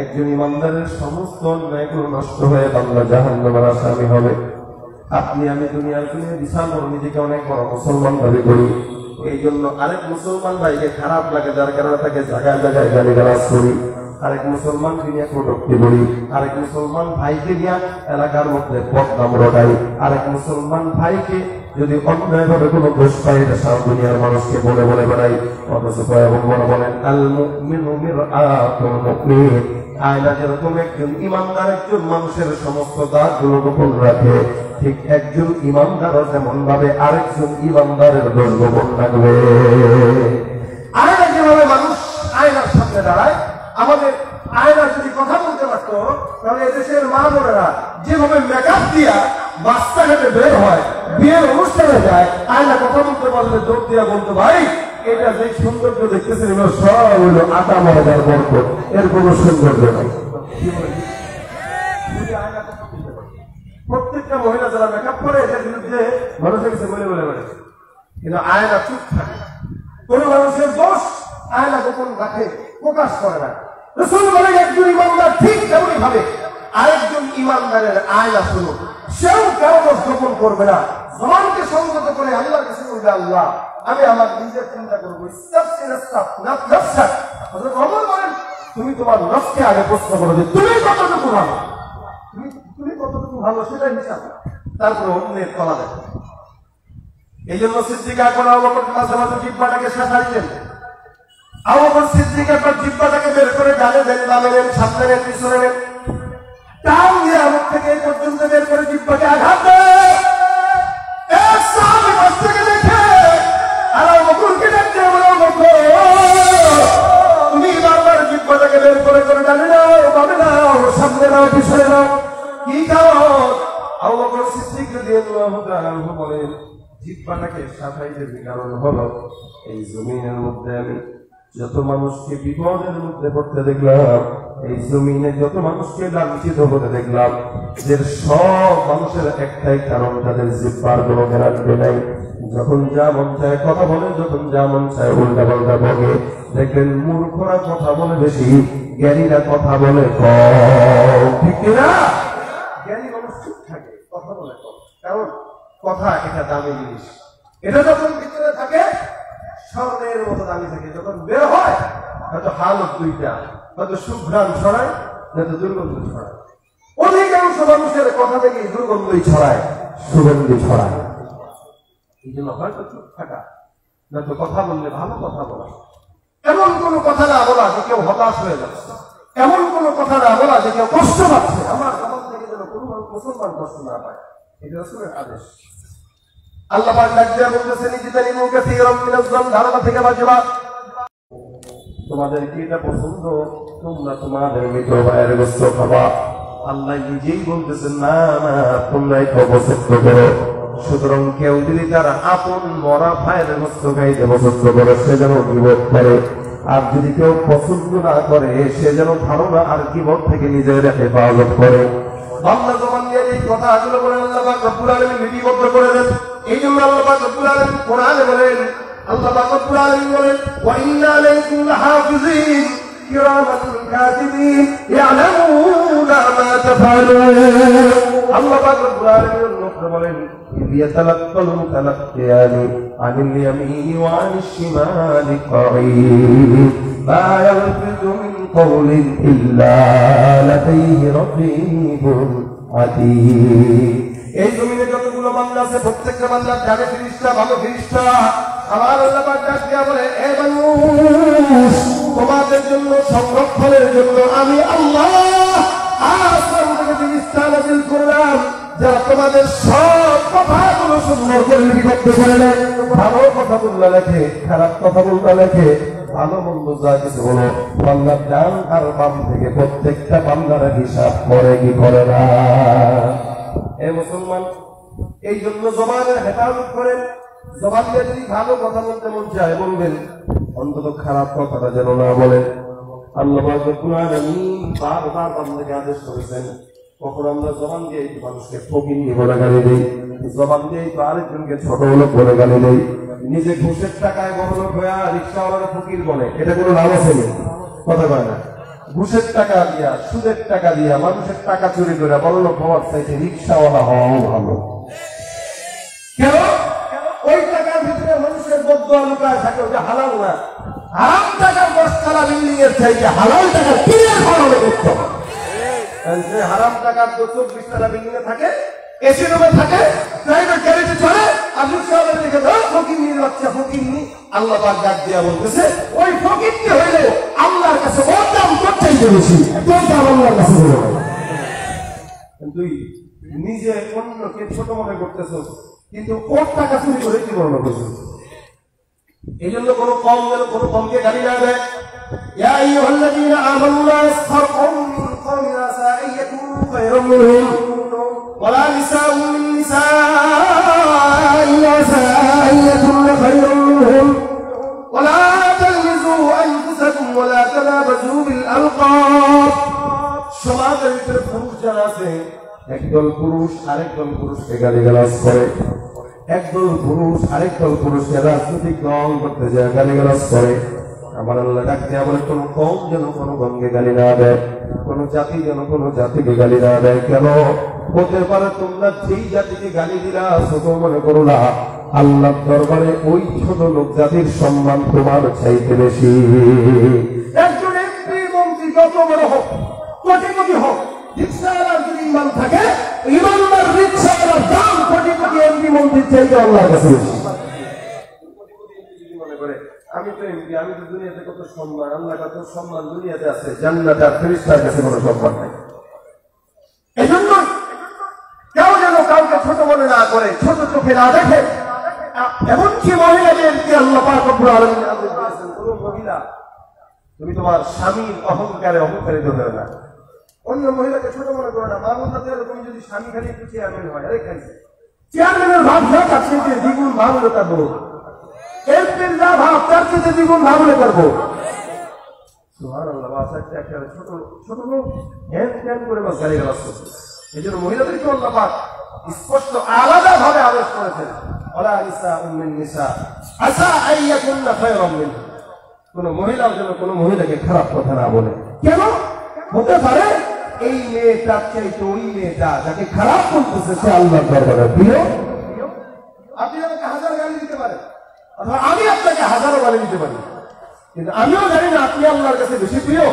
একজন ইমানদারের সমস্ত অন্যায়গুলো নষ্ট হয়ে বান্দা জাহান্নামের আসামি হবে। আপনি আমি দুনিয়ার জন্য বিশাল বড় নিজেকে অনেক বড় মুসলমান দাবি করি, এই জন্য আরেক মুসলমান ভাইকে খারাপ লাগে, যার কারণে তাকে জায়গায় জায়গায় গালিগালাজ করি। আরেক মুসলমান নিয়ে কটূক্তি করি, আরেক মুসলমান ভাইকে নিয়ে এলাকার মধ্যে বদনাম রটাই, আরেক মুসলমান ভাইকে যদি অন্যায়ভাবে কোনো দোষ পাই এটা সারা দুনিয়ার মানুষকে বলে বলে বেড়াই। অথচ পয়গম্বর বলেন আল মুমিনু মিরআতুল মুমিন, আয়না যেরকম একজন ইমানদার একজন মানুষের সমস্ত দাগগুলো গোপন রাখে, ঠিক একজন ইমানদারও যেমন ভাবে আরেকজন ইমানদারের দোষ গোপন রাখবে। আয়না যেভাবে মানুষ আয়নার সামনে দাঁড়ায়, আমাদের আয়না যদি কথা বলতে পারত তাহলে এদেশের মা বোনেরা যেভাবে মেকআপ দিয়া রাস্তাঘাটে বের হয়, বিয়ের অনুষ্ঠানে যায়, আয়না কথা বলতে পারলে দৌড় দিয়া বলতো ভাই এটা যে সৌন্দর্য দেখতেছেন এগুলো সব হইল আটা ময়দার বরকত, এর কোনো সৌন্দর্য নাই। প্রত্যেকটা মহিলা যারা মেকআপ করে এটার বিরুদ্ধে মানুষের কাছে বলে বলে বেড়ে, কিন্তু আয়না চুপ থাকে। কোন মানুষের দোষ আয়না গোপন রাখে, প্রকাশ করে না। রাসূল বলেন একজন ইমানদার ঠিক তেমনি ভাবে আরেকজন ইমানদারের আয়না শুনো, সেও কারো দোষ গোপন করবে না। জবানকে সংযত করে আল্লাহর কাছে বলবে আল্লাহ আমি আমার নিজের চিন্তা করবো। তুমি তোমার নফসকে আগে প্রশ্ন করো যে তুমি কতটুকু ভালো, তুমি কতটুকু ভালো সেটাই হিসাব, তারপরে অন্যের তলা দেখো। এই জন্য সিদ্দিক আকবর আবু বকর মাঝে মাঝে জিহ্বাটাকে শাসাইতেন। আবু বকর সিদ্দিক একবার জিহ্বাটাকে বের করে ডানে দেন, বামে নেন, সামনে নেন, পিছনে নেন, টান দিয়ে আমুক থেকে এই পর্যন্ত বের করে জিহ্বাকে আঘাত দেয়। এক সাহাবী পাশ থেকে দেখে আর আবু বকরকে ডাকতে বলে আবু বকর তুমি বারবার জিহ্বাটাকে বের করে করে ডানে নাও, বামে নাও, সামনে নাও, পিছনে নাও, কি কারণ? আবু বকর সিদ্দিক রাদিয়াল্লাহু তাআলা আনহু বলেন জিহ্বাটাকে সাফাইতে কারণ হলো এই জমিনের মধ্যে আমি যত মানুষকে বিপদের মধ্যে পড়তে দেখলাম, এই জমিনে যত মানুষকে লাঞ্ছিত হতে দেখলাম, এদের সব মানুষের একটাই কারণ তাদের জিহ্বার কোনো গ্যারান্টি নাই। যখন যা মন চায় কথা বলে, যখন যা মন চায় উল্টা পাল্টা বলে। দেখবেন মূর্খরা কথা বলে বেশি, জ্ঞানীরা কথা বলে কম, ঠিক না? জ্ঞানী মানুষ চুপ থাকে, কথা বলে কম, কারণ কথা এটা দামি জিনিস। এটা যখন ভিতরে থাকে স্বর্ণের মতো দামি থাকে, যখন বের হয় হয়তো হালত দুইটা, হয়তো সুঘ্রাণ ছড়ায়, হয়তো দুর্গন্ধ ছড়ায়। অধিকাংশ মানুষের কথা থেকে দুর্গন্ধই ছড়ায়, সুগন্ধি ছড়ায়। এই জন্য হয়তো চুপ থাকা, নয়তো কথা বললে ভালো কথা বলা, এমন কোন কথা না বলা যে কেউ হতাশ হয়ে যাচ্ছে, এমন কোন কথা না বলা যে কেউ কষ্ট পাচ্ছে। আমার সমাজ থেকে যেন কোনো মুসলমান কষ্ট না পায়, এটা রাসূলের আদেশ। আল্লাহ পাক ডাক দিয়ে বলতেছেন ইজতানিবু কাসীরাম মিনাজ যান, ধারণা থেকে বাঁচবা। তোমাদের কি এটা পছন্দ তোমরা তোমাদের মৃত ভাইয়ের গোশত খাবা? আল্লাহ নিজেই বলতেছেন না না তোমরাই পছন্দ করো। সুতরাং কেউ যদি তার আপন মরা ভাইয়ের গোশত খাইতে পছন্দ করে সে যেন গীবত করে, আর যদি কেউ পছন্দ না করে সে যেন ধারণা আর গীবত থেকে নিজের হেফাজত করে। বাংলা জবান দিয়ে এই কথাগুলো বলেন আল্লাহ পাক রব্বুল আলামিন লিপিবদ্ধ করে দেন। এই জন্য আল্লাহ পাক রব্বুল আলামিন কোরআনে বলেন, আল্লাহ পাক রব্বুল আলামিন বলেন ওয়া ইন্না আলাইকুম লাহাফিজিন কিরামান কাতিবিন ইয়ালামুনা মা তাফআলুন। আল্লাহ পাক রব্বুল আলামিন বলেন ইয়াতালাক্কাল মুতালাক্কিয়ানি আনিল ইয়ামিনি ওয়া আনিশ শিমালি কাঈদ মা ইয়ালফিযু মিন কওলিন ইল্লা লাদাইহি রাকীবুন আতীদ। এই জমিনে যতগুলো বান্দা আছে প্রত্যেকটা বান্দার জানে ফেরেশতা, ভালো ফেরেশতা। আমার আল্লাহ পাক ডাক দিয়া বলে হে মানুষ তোমাদের জন্য সংরক্ষণের জন্য আমি আল্লাহ আসমান থেকে ফেরেশতা নাযিল করলাম, যারা তোমাদের সব কথাগুলো সুন্দর করে লিপিবদ্ধ করে নেয়। ভালো কথা বললে লেখে, খারাপ কথা বললে লেখে, ভালো মন্দ যা কিছু হলো বান্দার ডান আর বাম থেকে প্রত্যেকটা বান্দার হিসাব করে কি করে না। এ মুসলমান, এই জন্য জবানের হেফাজত করেন, জবান দিয়ে যদি ভালো কথা বলতে মন চায় বলবেন, অন্তত খারাপ কথাটা যেন না বলেন। আল্লাহ রাব্বুল আলামিন বারবার বান্দাকে আদেশ করেছেন, কখন আমরা জবান দিয়ে মানুষকে ফকিন্নি বলে গালি দেই, জবান দিয়ে আরেকজনকে ছোট লোক বলে গালি দেই, নিজে ঘুষের টাকায় বড় লোক হয়ে রিক্সাওয়ালারা ফকির বলে, এটা কোনো লাভ আছে না? কথা কয় না। ঘুষের টাকা দিয়া, সুদের টাকা দিয়া, মানুষের টাকা চুরি করে বড় লোক হওয়ার চাইতে রিক্সাওয়ালা হওয়াও ভালো। কেন? ওই টাকার ভিতরে মানুষের বদদোয়া লুকায় থাকে, ওটা হালাল না। হারাম টাকার 10 তলা বিল্ডিং এর চাইতে হালাল টাকার কিনের ভালো করতে হবে। যে হারাম টাকার 24 তলা বিল্ডিং এ থাকে, এসি রুমে থাকে, প্রাইভেট গাড়িতে চলে, আপনি সাহেবের দিকে ধর ফকিন্নির বাচ্চা ফকিন্নি। আল্লাহ পাক ডাক দিয়া বলতেছে, ওই ফকিন্নি হইলে আল্লাহর কাছে ওর দাম করতেই বেশি, তোর দাম আল্লাহর কাছে বলে। তুই নিজে অন্যকে ছোট মনে করতেছস, কিন্তু ওর টাকা চুরি করে কি বড় করছিস? এই জন্য কোনো কম যেন কোনো কমকে গালি না দেয়। ইয়া আইয়ুহাল্লাযীনা আমানু লা ইয়াসখার কওমুন মিন কওমিন আসা আন ইয়াকুনু খায়রাম মিনহুম ওয়ালা নিসাউন মিন নিসাইন আসা আন ইয়াকুনু খায়রাম মিনহুম ওয়ালা তালমিজু আনফুসাকুম ওয়ালা তানাবাজু বিল আলকাব। সমাজের ভিতরে পুরুষ যারা আছে, একদল পুরুষ আরেকদল পুরুষকে গালিগালাজ করে, একদল পুরুষ আরেকদল পুরুষকে রাজনৈতিক দল করতে যায় গালিগালাজ করে। আমার আল্লাহ ডাক দেয়া বলে, কোন কওম যেন কোন কওমকে গালি না দেয়, কোন জাতি যেন কোন জাতিকে গালি না দেয়। কেন? হতে পারে তোমরা যেই জাতিকে গালি দিলা ছোট মনে করো না, আল্লাহর দরবারে ওই ছোট লোক জাতির সম্মান তোমার চাইতে বেশি। একজন এমপি মন্ত্রী যত বড় হোক, কোটিপতি হোক, রিক্সাওয়ালার যদি ইমান থাকে, ইমানদার রিক্সাওয়ালার দাম কোটিপতি এমপি মন্ত্রীর চাইতে আল্লাহর কাছে বেশি। মনে করে আমি তো এমপি, আমি তো দুনিয়াতে কত সম্মান, আল্লাহ কত সম্মান দুনিয়াতে আছে, জান্নাতে আর ফেরেশতার কাছে কোনো সম্মান নাই। এজন্য কেউ যেন কাউকে ছোট মনে না করে, ছোট চোখে না দেখে। এমনকি মহিলাদেরকে আল্লাহ পাক রব্বুল আলামিন আদেশ দিয়েছেন, কোন মহিলা তুমি তোমার স্বামীর অহংকারে অহংকারিত হও না, অন্য মহিলাকে ছোট মনে করো না। মা বলতে তুমি যদি স্বামী খালি একটু চেয়ারম্যান হয়, আরে খাইছে চেয়ারম্যানের ভাব ভাগ আছে, দ্বিগুণ ভাব হলে তার বউ এমপির যা ভাব তার চেয়ে দ্বিগুণ ভাব হলে তার বউ। সুবহানাল্লাহ। একটা ছোট ছোট লোক হ্যান ত্যান করে বাস গালিগালাজ করছে। এই জন্য মহিলাদেরকে আল্লাহ পাক স্পষ্ট আলাদা ভাবে আদেশ করেছেন, ওয়ালা নিসাউম মিন নিসা আসা আন ইয়াকুননা খায়রাম মিনহুম। কোন মহিলাও যেন কোন মহিলাকে খারাপ কথা না বলে। কেন? হতে পারে এই মেয়েটার চাইতে ওই মেয়েটা যাকে খারাপ বলতেছে সে আল্লাহর দরবারে প্রিয়। আপনি আমাকে হাজার গালি দিতে পারেন, অথবা আমি আপনাকে হাজারো গালি দিতে পারি, কিন্তু আমিও জানি না আপনি আল্লাহর কাছে বেশি প্রিয়,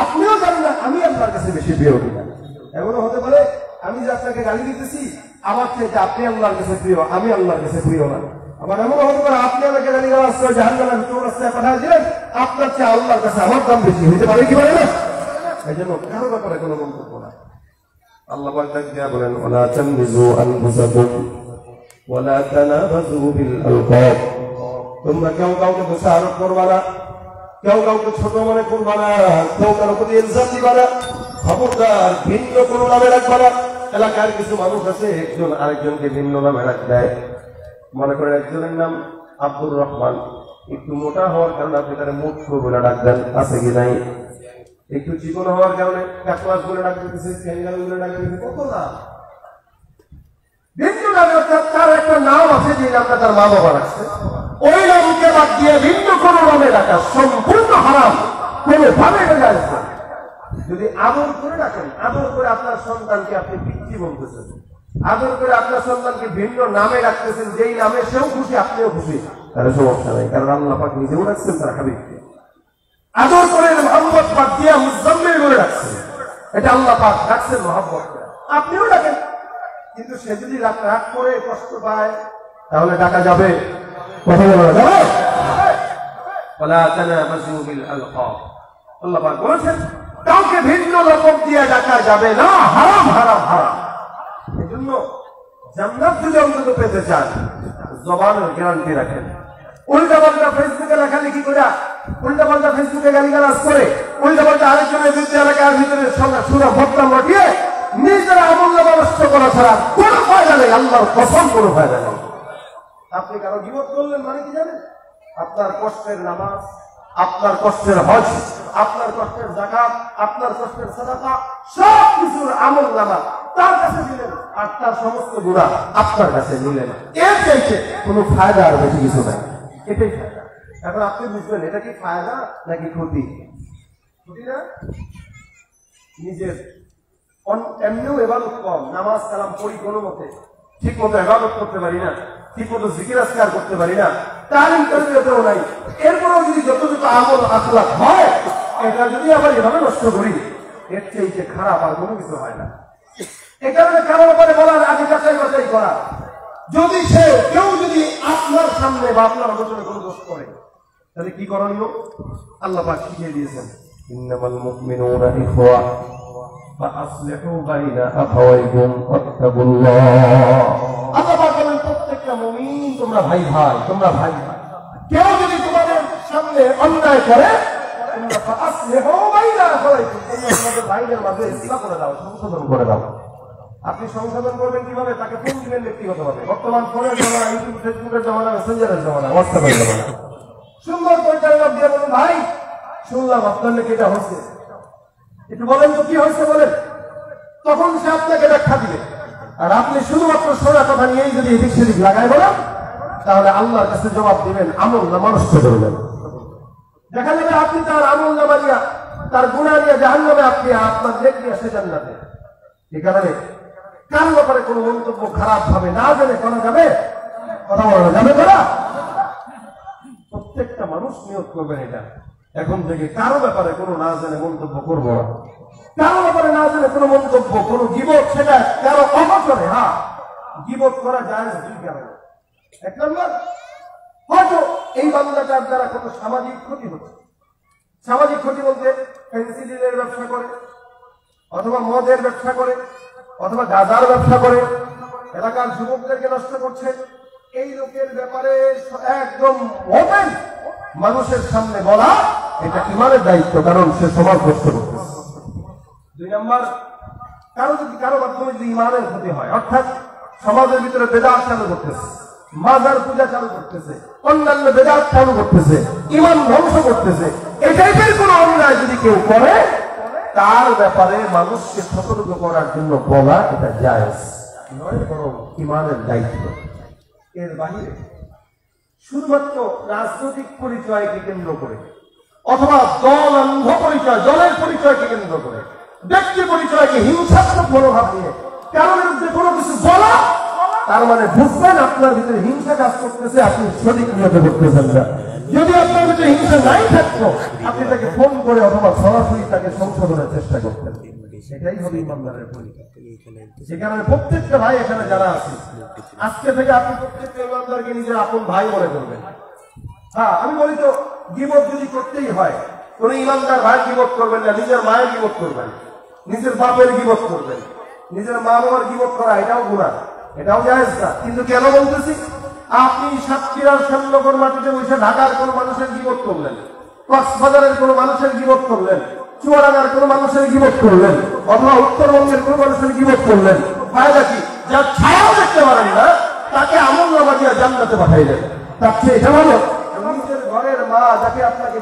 আপনিও জানেন না আমি আল্লাহর কাছে বেশি প্রিয় কিনা। এমনও হতে পারে আমি যে আপনাকে গালি দিতেছি আমার চাইতে আপনি আল্লাহর কাছে প্রিয়, আমি আল্লাহর কাছে প্রিয় না। আবার এমনও হতে পারে আপনি আমাকে গালিগালাজ করে জাহান্নামের ভিতর রাস্তায় পাঠিয়ে দিলেন, আপনার চেয়ে আল্লাহর কাছে আমার দাম বেশি হতে পারে কি পারে না? এই জন্য কারো ব্যাপারে কোনো মন্তব্য না। আল্লাহ পাক ডাক দিয়া বলেন, ওয়ালা তানমিজু আনফুসাকুম ওয়ালা তানাবাজু বিল আলকাব। তোমরা কেউ কাউকে দোষারোপ করবা না, কেউ কাউকে ছোট মনে করবা না, কেউ কারো প্রতি ইলজাম দিবা না। খবরদার ভিন্ন কোনো নামে রাখবা না। এলাকার কিছু মানুষ আছে একজন আরেকজনকে ভিন্ন নামে রাখ দেয়। মনে করেন একজনের নাম আব্দুর রহমান, একটু মোটা হওয়ার কারণে আপনি তারা মুখ্য বলে ডাক দেন, আছে কি নাই? একটু চিকন হওয়ার কারণে কাকলাস বলে ডাক দিতেছে, ক্যাঙ্গাল বলে ডাক দিতেছে, কত নাম ভিন্ন নামে। তার একটা নাম আছে যে নামটা তার মা বাবা রাখছে, ওই নামকে বাদ দিয়ে ভিন্ন কোনো নামে ডাকা সম্পূর্ণ হারাম, কোনোভাবে যায় না। যদি আদর করে ডাকেন, আদর করে আপনার সন্তানকে আপনি পিতৃ বলতেছেন, আদর করে আপনার সন্তানকে ভিন্ন নামে রাখতেছেন, যেই নামে সেও খুশি আপনিও খুশি, তাহলে সমস্যা নাই, কারণ আল্লাহ পাক নিজেও রাখছেন তার হাবিবকে। আদর করে মোহাম্মদ পাক দিয়ে মুজাম্মিল বলে রাখছেন, এটা আল্লাহ পাক রাখছেন মোহাম্মদ, আপনিও ডাকেন। কিন্তু সে যদি রাগ করে কষ্ট পায় তাহলে ডাকা যাবে, কথা বলা যাবে। ওয়ালা তানাবাজু বিল আলকাব। আল্লাহ পাক বলেছেন কাউকে ভিন্ন রকম দিয়ে ডাকা যাবে না, হারাম হারাম হারাম। এই জন্য জান্নাত যদি অন্তত পেতে চান জবানের গ্যারান্টি রাখেন। উল্টা পাল্টা ফেসবুকে লেখালেখি করে, উল্টা পাল্টা ফেসবুকে গালিগালাজ করে, উল্টা পাল্টা আরেকজনের বিরুদ্ধে এলাকার ভিতরে সুরা ভক্তা লটিয়ে নিজের আমল নষ্ট করা ছাড়া কোনো ফায়দা নেই। আল্লাহর কসম কোনো ফায়দা নেই। আপনি কারো গীবত করলেন মানে কি জানেন? আপনার কষ্টের নামাজ, আপনার কষ্টের হজ, আপনার কষ্টের যাকাত, আপনার কষ্টের সাদাকা, সব কিছুর আমল নামা তার কাছে দিলেন, আর তার সমস্ত গুনাহ আপনার কাছে নিলেন। এর চাইতে কোনো ফায়দা আর বেশি কিছু নাই। এটাই ফায়দা। এখন আপনি বুঝবেন এটা কি ফায়দা নাকি ক্ষতি? ক্ষতি না? নিজের এমনিও ইবাদত কম, নামাজ কালাম পড়ি কোনো মতে, ঠিক মতো ইবাদত করতে পারি না, ঠিক মতো জিকির আজকার করতে পারি না, তালিম তরবিয়তও নাই, এরপরেও যদি যতটুকু আমল আখলাক হয় এটা যদি আবার এভাবে নষ্ট করি, এর চেয়ে খারাপ আর কোনো কিছু হয় না। এ কারণে কারো ব্যাপারে বলার আগে যাচাই বাছাই করা। যদি কেউ যদি আপনার সামনে বা আপনার অবচরে কোনো দোষ করে, তাহলে কি করণীয়? আল্লাহ পাক শিখিয়ে দিয়েছেন, ইন্নামাল মুমিনুনা ইখওয়া ফাআসলিহু বাইনা আখাওয়াইকুম ওয়াত্তাকুল্লাহ। আল্লাহ পাক বলেন প্রত্যেকটা মুমিন তোমরা ভাই ভাই, তোমরা ভাই ভাই। কেউ যদি তোমাদের সামনে অন্যায় করে, তোমরা ফাআসলিহু বাইনা আখাওয়াইকুম, তোমরা তোমাদের ভাইদের মাঝে ইসলাহ করে দাও, সংশোধন করে দাও। আপনি সংশোধন করবেন কিভাবে? তাকে ফোন দিবেন ব্যক্তিগতভাবে। বর্তমান ফোনের জমানা, ইউটিউব ফেসবুকের জমানা, মেসেঞ্জারের জমানা, হোয়াটসঅ্যাপের জমানা। সুন্দর পরিচালক দিয়ে বলুন, ভাই শুনলাম আপনার নাকি এটা হচ্ছে, একটু বলেন তো কি হয়েছে বলেন। তখন সে আপনাকে ব্যাখ্যা দিবে। আর আপনি শুধুমাত্র শোনা কথা নিয়েই যদি এদিক সেদিক লাগাই বলেন, তাহলে আল্লাহর কাছে জবাব দিবেন, আমল নামা নষ্ট করবেন। দেখা যাবে আপনি তার আমল নামা নিয়ে, তার গুনাহ নিয়ে জাহান্নামে, আপনি আপনার নেক নিয়ে সে জান্নাতে। এই কারণে কার ব্যাপারে কোনো মন্তব্য খারাপ ভাবে না জেনে করা যাবে, কথা বলা যাবে না। প্রত্যেকটা মানুষ নিয়ত করবেন এটা, এখন থেকে কারো ব্যাপারে কোনো না জেনে মন্তব্য করবো না। কারো ব্যাপারে না জেনে কোনো মন্তব্য, কোনো গীবত, সেটা কারো অবচরে। হ্যাঁ, গীবত করা যায় দুই কারণে। এক নম্বর, হয়তো এই বান্দাটার দ্বারা কোনো সামাজিক ক্ষতি হচ্ছে। সামাজিক ক্ষতি বলতে পেন্সিলের ব্যবসা করে, অথবা মদের ব্যবসা করে, অথবা গাঁজার ব্যবসা করে, এলাকার যুবকদেরকে নষ্ট করছে। এই লোকের ব্যাপারে একদম ওপেন মানুষের সামনে বলা, এটা ইমানের দায়িত্ব, কারণ সে সমাজ নষ্ট করতেছে। দুই নম্বর, কারো মাধ্যমে যদি ইমানের ক্ষতি হয়, অর্থাৎ সমাজের ভিতরে বেদাত চালু করতেছে, মাজার পূজা চালু করতেছে, অন্যান্য বেদাত চালু করতেছে, ইমান ধ্বংস করতেছে, এই টাইপের কোন অন্যায় যদি কেউ করে, তার ব্যাপারে মানুষকে সতর্ক করার জন্য বলা এটা জায়েজ নয়, বরং ইমানের দায়িত্ব। এর বাহিরে শুধুমাত্র রাজনৈতিক পরিচয়কে কেন্দ্র করে, অথবা দল অন্ধ পরিচয়, দলের পরিচয়কে কেন্দ্র করে, ব্যক্তি পরিচয়কে হিংসাত্মক মনোভাব নিয়ে কারোর বিরুদ্ধে কোনো কিছু বলা, তার মানে বুঝবেন আপনার ভিতরে হিংসা কাজ করতেছে, আপনি সঠিক নিয়তে করতেছেন না। যদি আপনার ভিতরে হিংসা নাই থাকতো, আপনি তাকে ফোন করে অথবা সরাসরি তাকে সংশোধনের চেষ্টা করতেন। সেটাই হবে ইমানদারের পরিচয়। সে কারণে প্রত্যেকটা ভাই এখানে যারা আছে, আজকে থেকে আপনি প্রত্যেকটা ইমানদারকে নিজের আপন ভাই মনে করবেন। হ্যাঁ, আমি বলি তো, গীবত যদি করতেই হয়, কোন ইমানদার ভাই গীবত করবেন না, নিজের মায়ের গীবত করবেন, নিজের বাপের গীবত করবেন। নিজের মা বাবার গীবত করা এটাও গুনাহ, এটাও জায়েজ না। কিন্তু কেন বলতেছি, আপনি সাতক্ষীরার শ্যামনগর মাটিতে বসে ঢাকার কোন মানুষের গীবত করলেন, কক্সবাজারের কোন মানুষের গীবত করলেন, চুয়াডাঙ্গার কোন মানুষের গীবত করলেন, অথবা উত্তরবঙ্গের কোন মানুষের গীবত করলেন, ফায়দা কি? যার ছায়াও দেখতে পারেন না, তাকে আমল নামা দিয়ে জান্নাতে পাঠাইলেন। তার চেয়ে এটা ভালো নিজের ঘরের মা, যাকে আপনাকে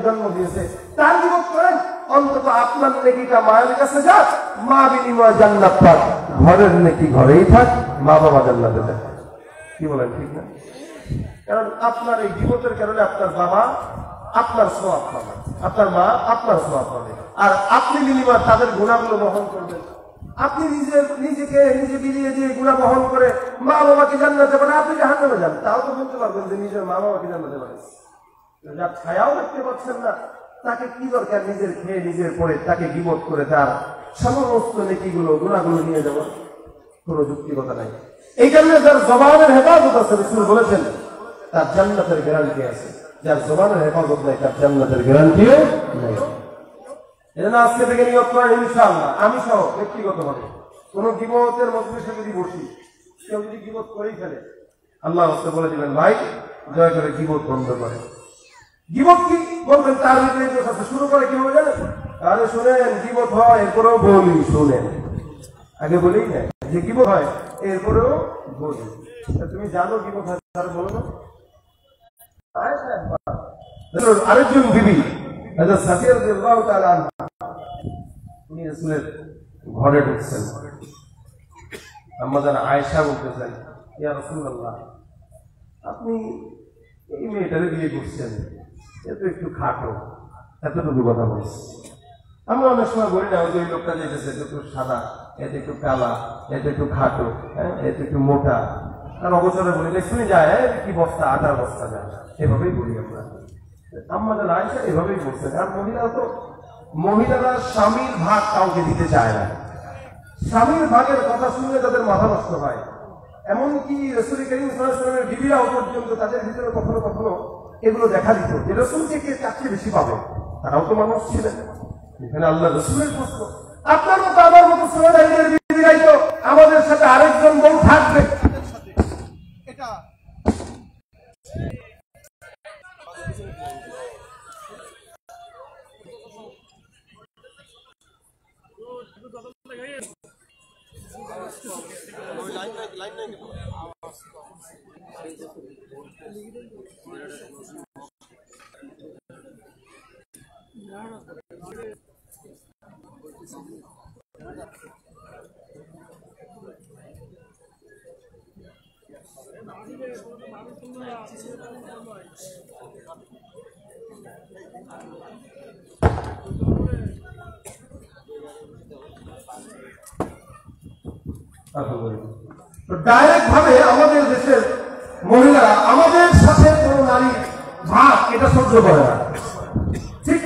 জন্ম দিয়েছে, তার গীবত করেন, অন্তত আপনার নেকিটা মায়ের কাছে যাক, মা বিনিময় জান্নাত পাক। ঘরের নেকি ঘরেই থাক, মা বাবা জান্নাতে যাক। কি বলেন, ঠিক না? কারণ আপনার এই গীবতের কারণে আপনার বাবা আপনার সওয়াব পাবে, আপনার মা আপনার সওয়াব পাবে, আর আপনি বিনিময় তাদের গুনাহগুলো বহন করবেন। আপনি নিজে বিলিয়ে দিয়ে গুনাহ বহন করে মা বাবাকে জান্নাতে পারেন, আপনি জাহান্নামে যান, তাও তো বলতে পারবেন যে নিজের মা বাবাকে জান্নাতে পারেন। যার ছায়াও দেখতে পাচ্ছেন না, তাকে কি দরকার নিজের খেয়ে নিজের পরে তাকে গীবত করে তার সমস্ত নেকিগুলো গুনাহগুলো নিয়ে যাওয়া? কোনো যুক্তিকতা নাই। এই কারণে যার জবানের হেফাজত আছে, রাসূল বলেছেন তার জান্নাতের গ্যারান্টি আছে। যার জবানের হেফাজত নাই, তার জান্নাতের গ্যারান্টি নাই। এজন্য আজকে থেকে নিয়ত করেন, ইনশাআল্লাহ আমি সহ ব্যক্তিগতভাবে কোন গীবতের মজলিসে যদি বসি, কেউ যদি গীবত করেই ফেলে, আল্লাহ রাসূল বলে দিবেন, ভাই দয়া করে গীবত বন্ধ করে। গীবত কি বলবেন? তার ভিতরে শুরু করে কিভাবে জানেন? আরে শুনেন, গীবত হয়, এরপরেও বলি, শুনেন, আগে বলেই নাই যে গীবত হয়, এরপরেও বলি। তুমি জানো কি কথা স্যার বলো না? আরেকজন বিবি সাফিয়া রাদিয়াল্লাহু তাআলা উনি রাসূলের ঘরে ঢুকছেন। আম্মা জান আয়েশা বলতেছেন, ইয়া রাসূলুল্লাহ, আপনি এই মেয়েটারে বিয়ে করছেন, এ তো একটু খাটো, এতটুকু কথা বলছে। আমরা অনেক সময় বলি না, ওই লোকটা যেতেছে একটু সাদা, এতে একটু কালা, এতে একটু খাটো, হ্যাঁ, এতে একটু মোটা, আর অবসরে বলি শুনে যায় কি বস্তা, আটার বস্তা যায়, এভাবেই বলি আমরা। আম্মা জান আয়েশা এভাবেই বলছেন। আর মহিলারা স্বামীর ভাগ কাউকে দিতে চায় না। স্বামীর ভাগের কথা শুনলে তাদের মাথা নষ্ট হয়। এমনকি রাসূল কারীম সাল্লাল্লাহু আলাইহি ওয়াসাল্লামের বিবিরাও পর্যন্ত তাদের ভিতরে কখনো কখনো এগুলো দেখা দিত যে রাসূলকে কে কাছে বেশি পাবে। তারাও তো মানুষ ছিলেন। এখানে আল্লাহ রাসূলের প্রশ্ন, আপনার মতো আমার মতো সোনাদারিদের বিবিরাই তো আমাদের সাথে আরেকজন বউ থাকবে। এটা ডাইরেক্ট ভাবে আমাদের দেশের মহিলারা আমাদের সাথে কোন নারী ভাগ এটা সহ্য করে না। ঠিক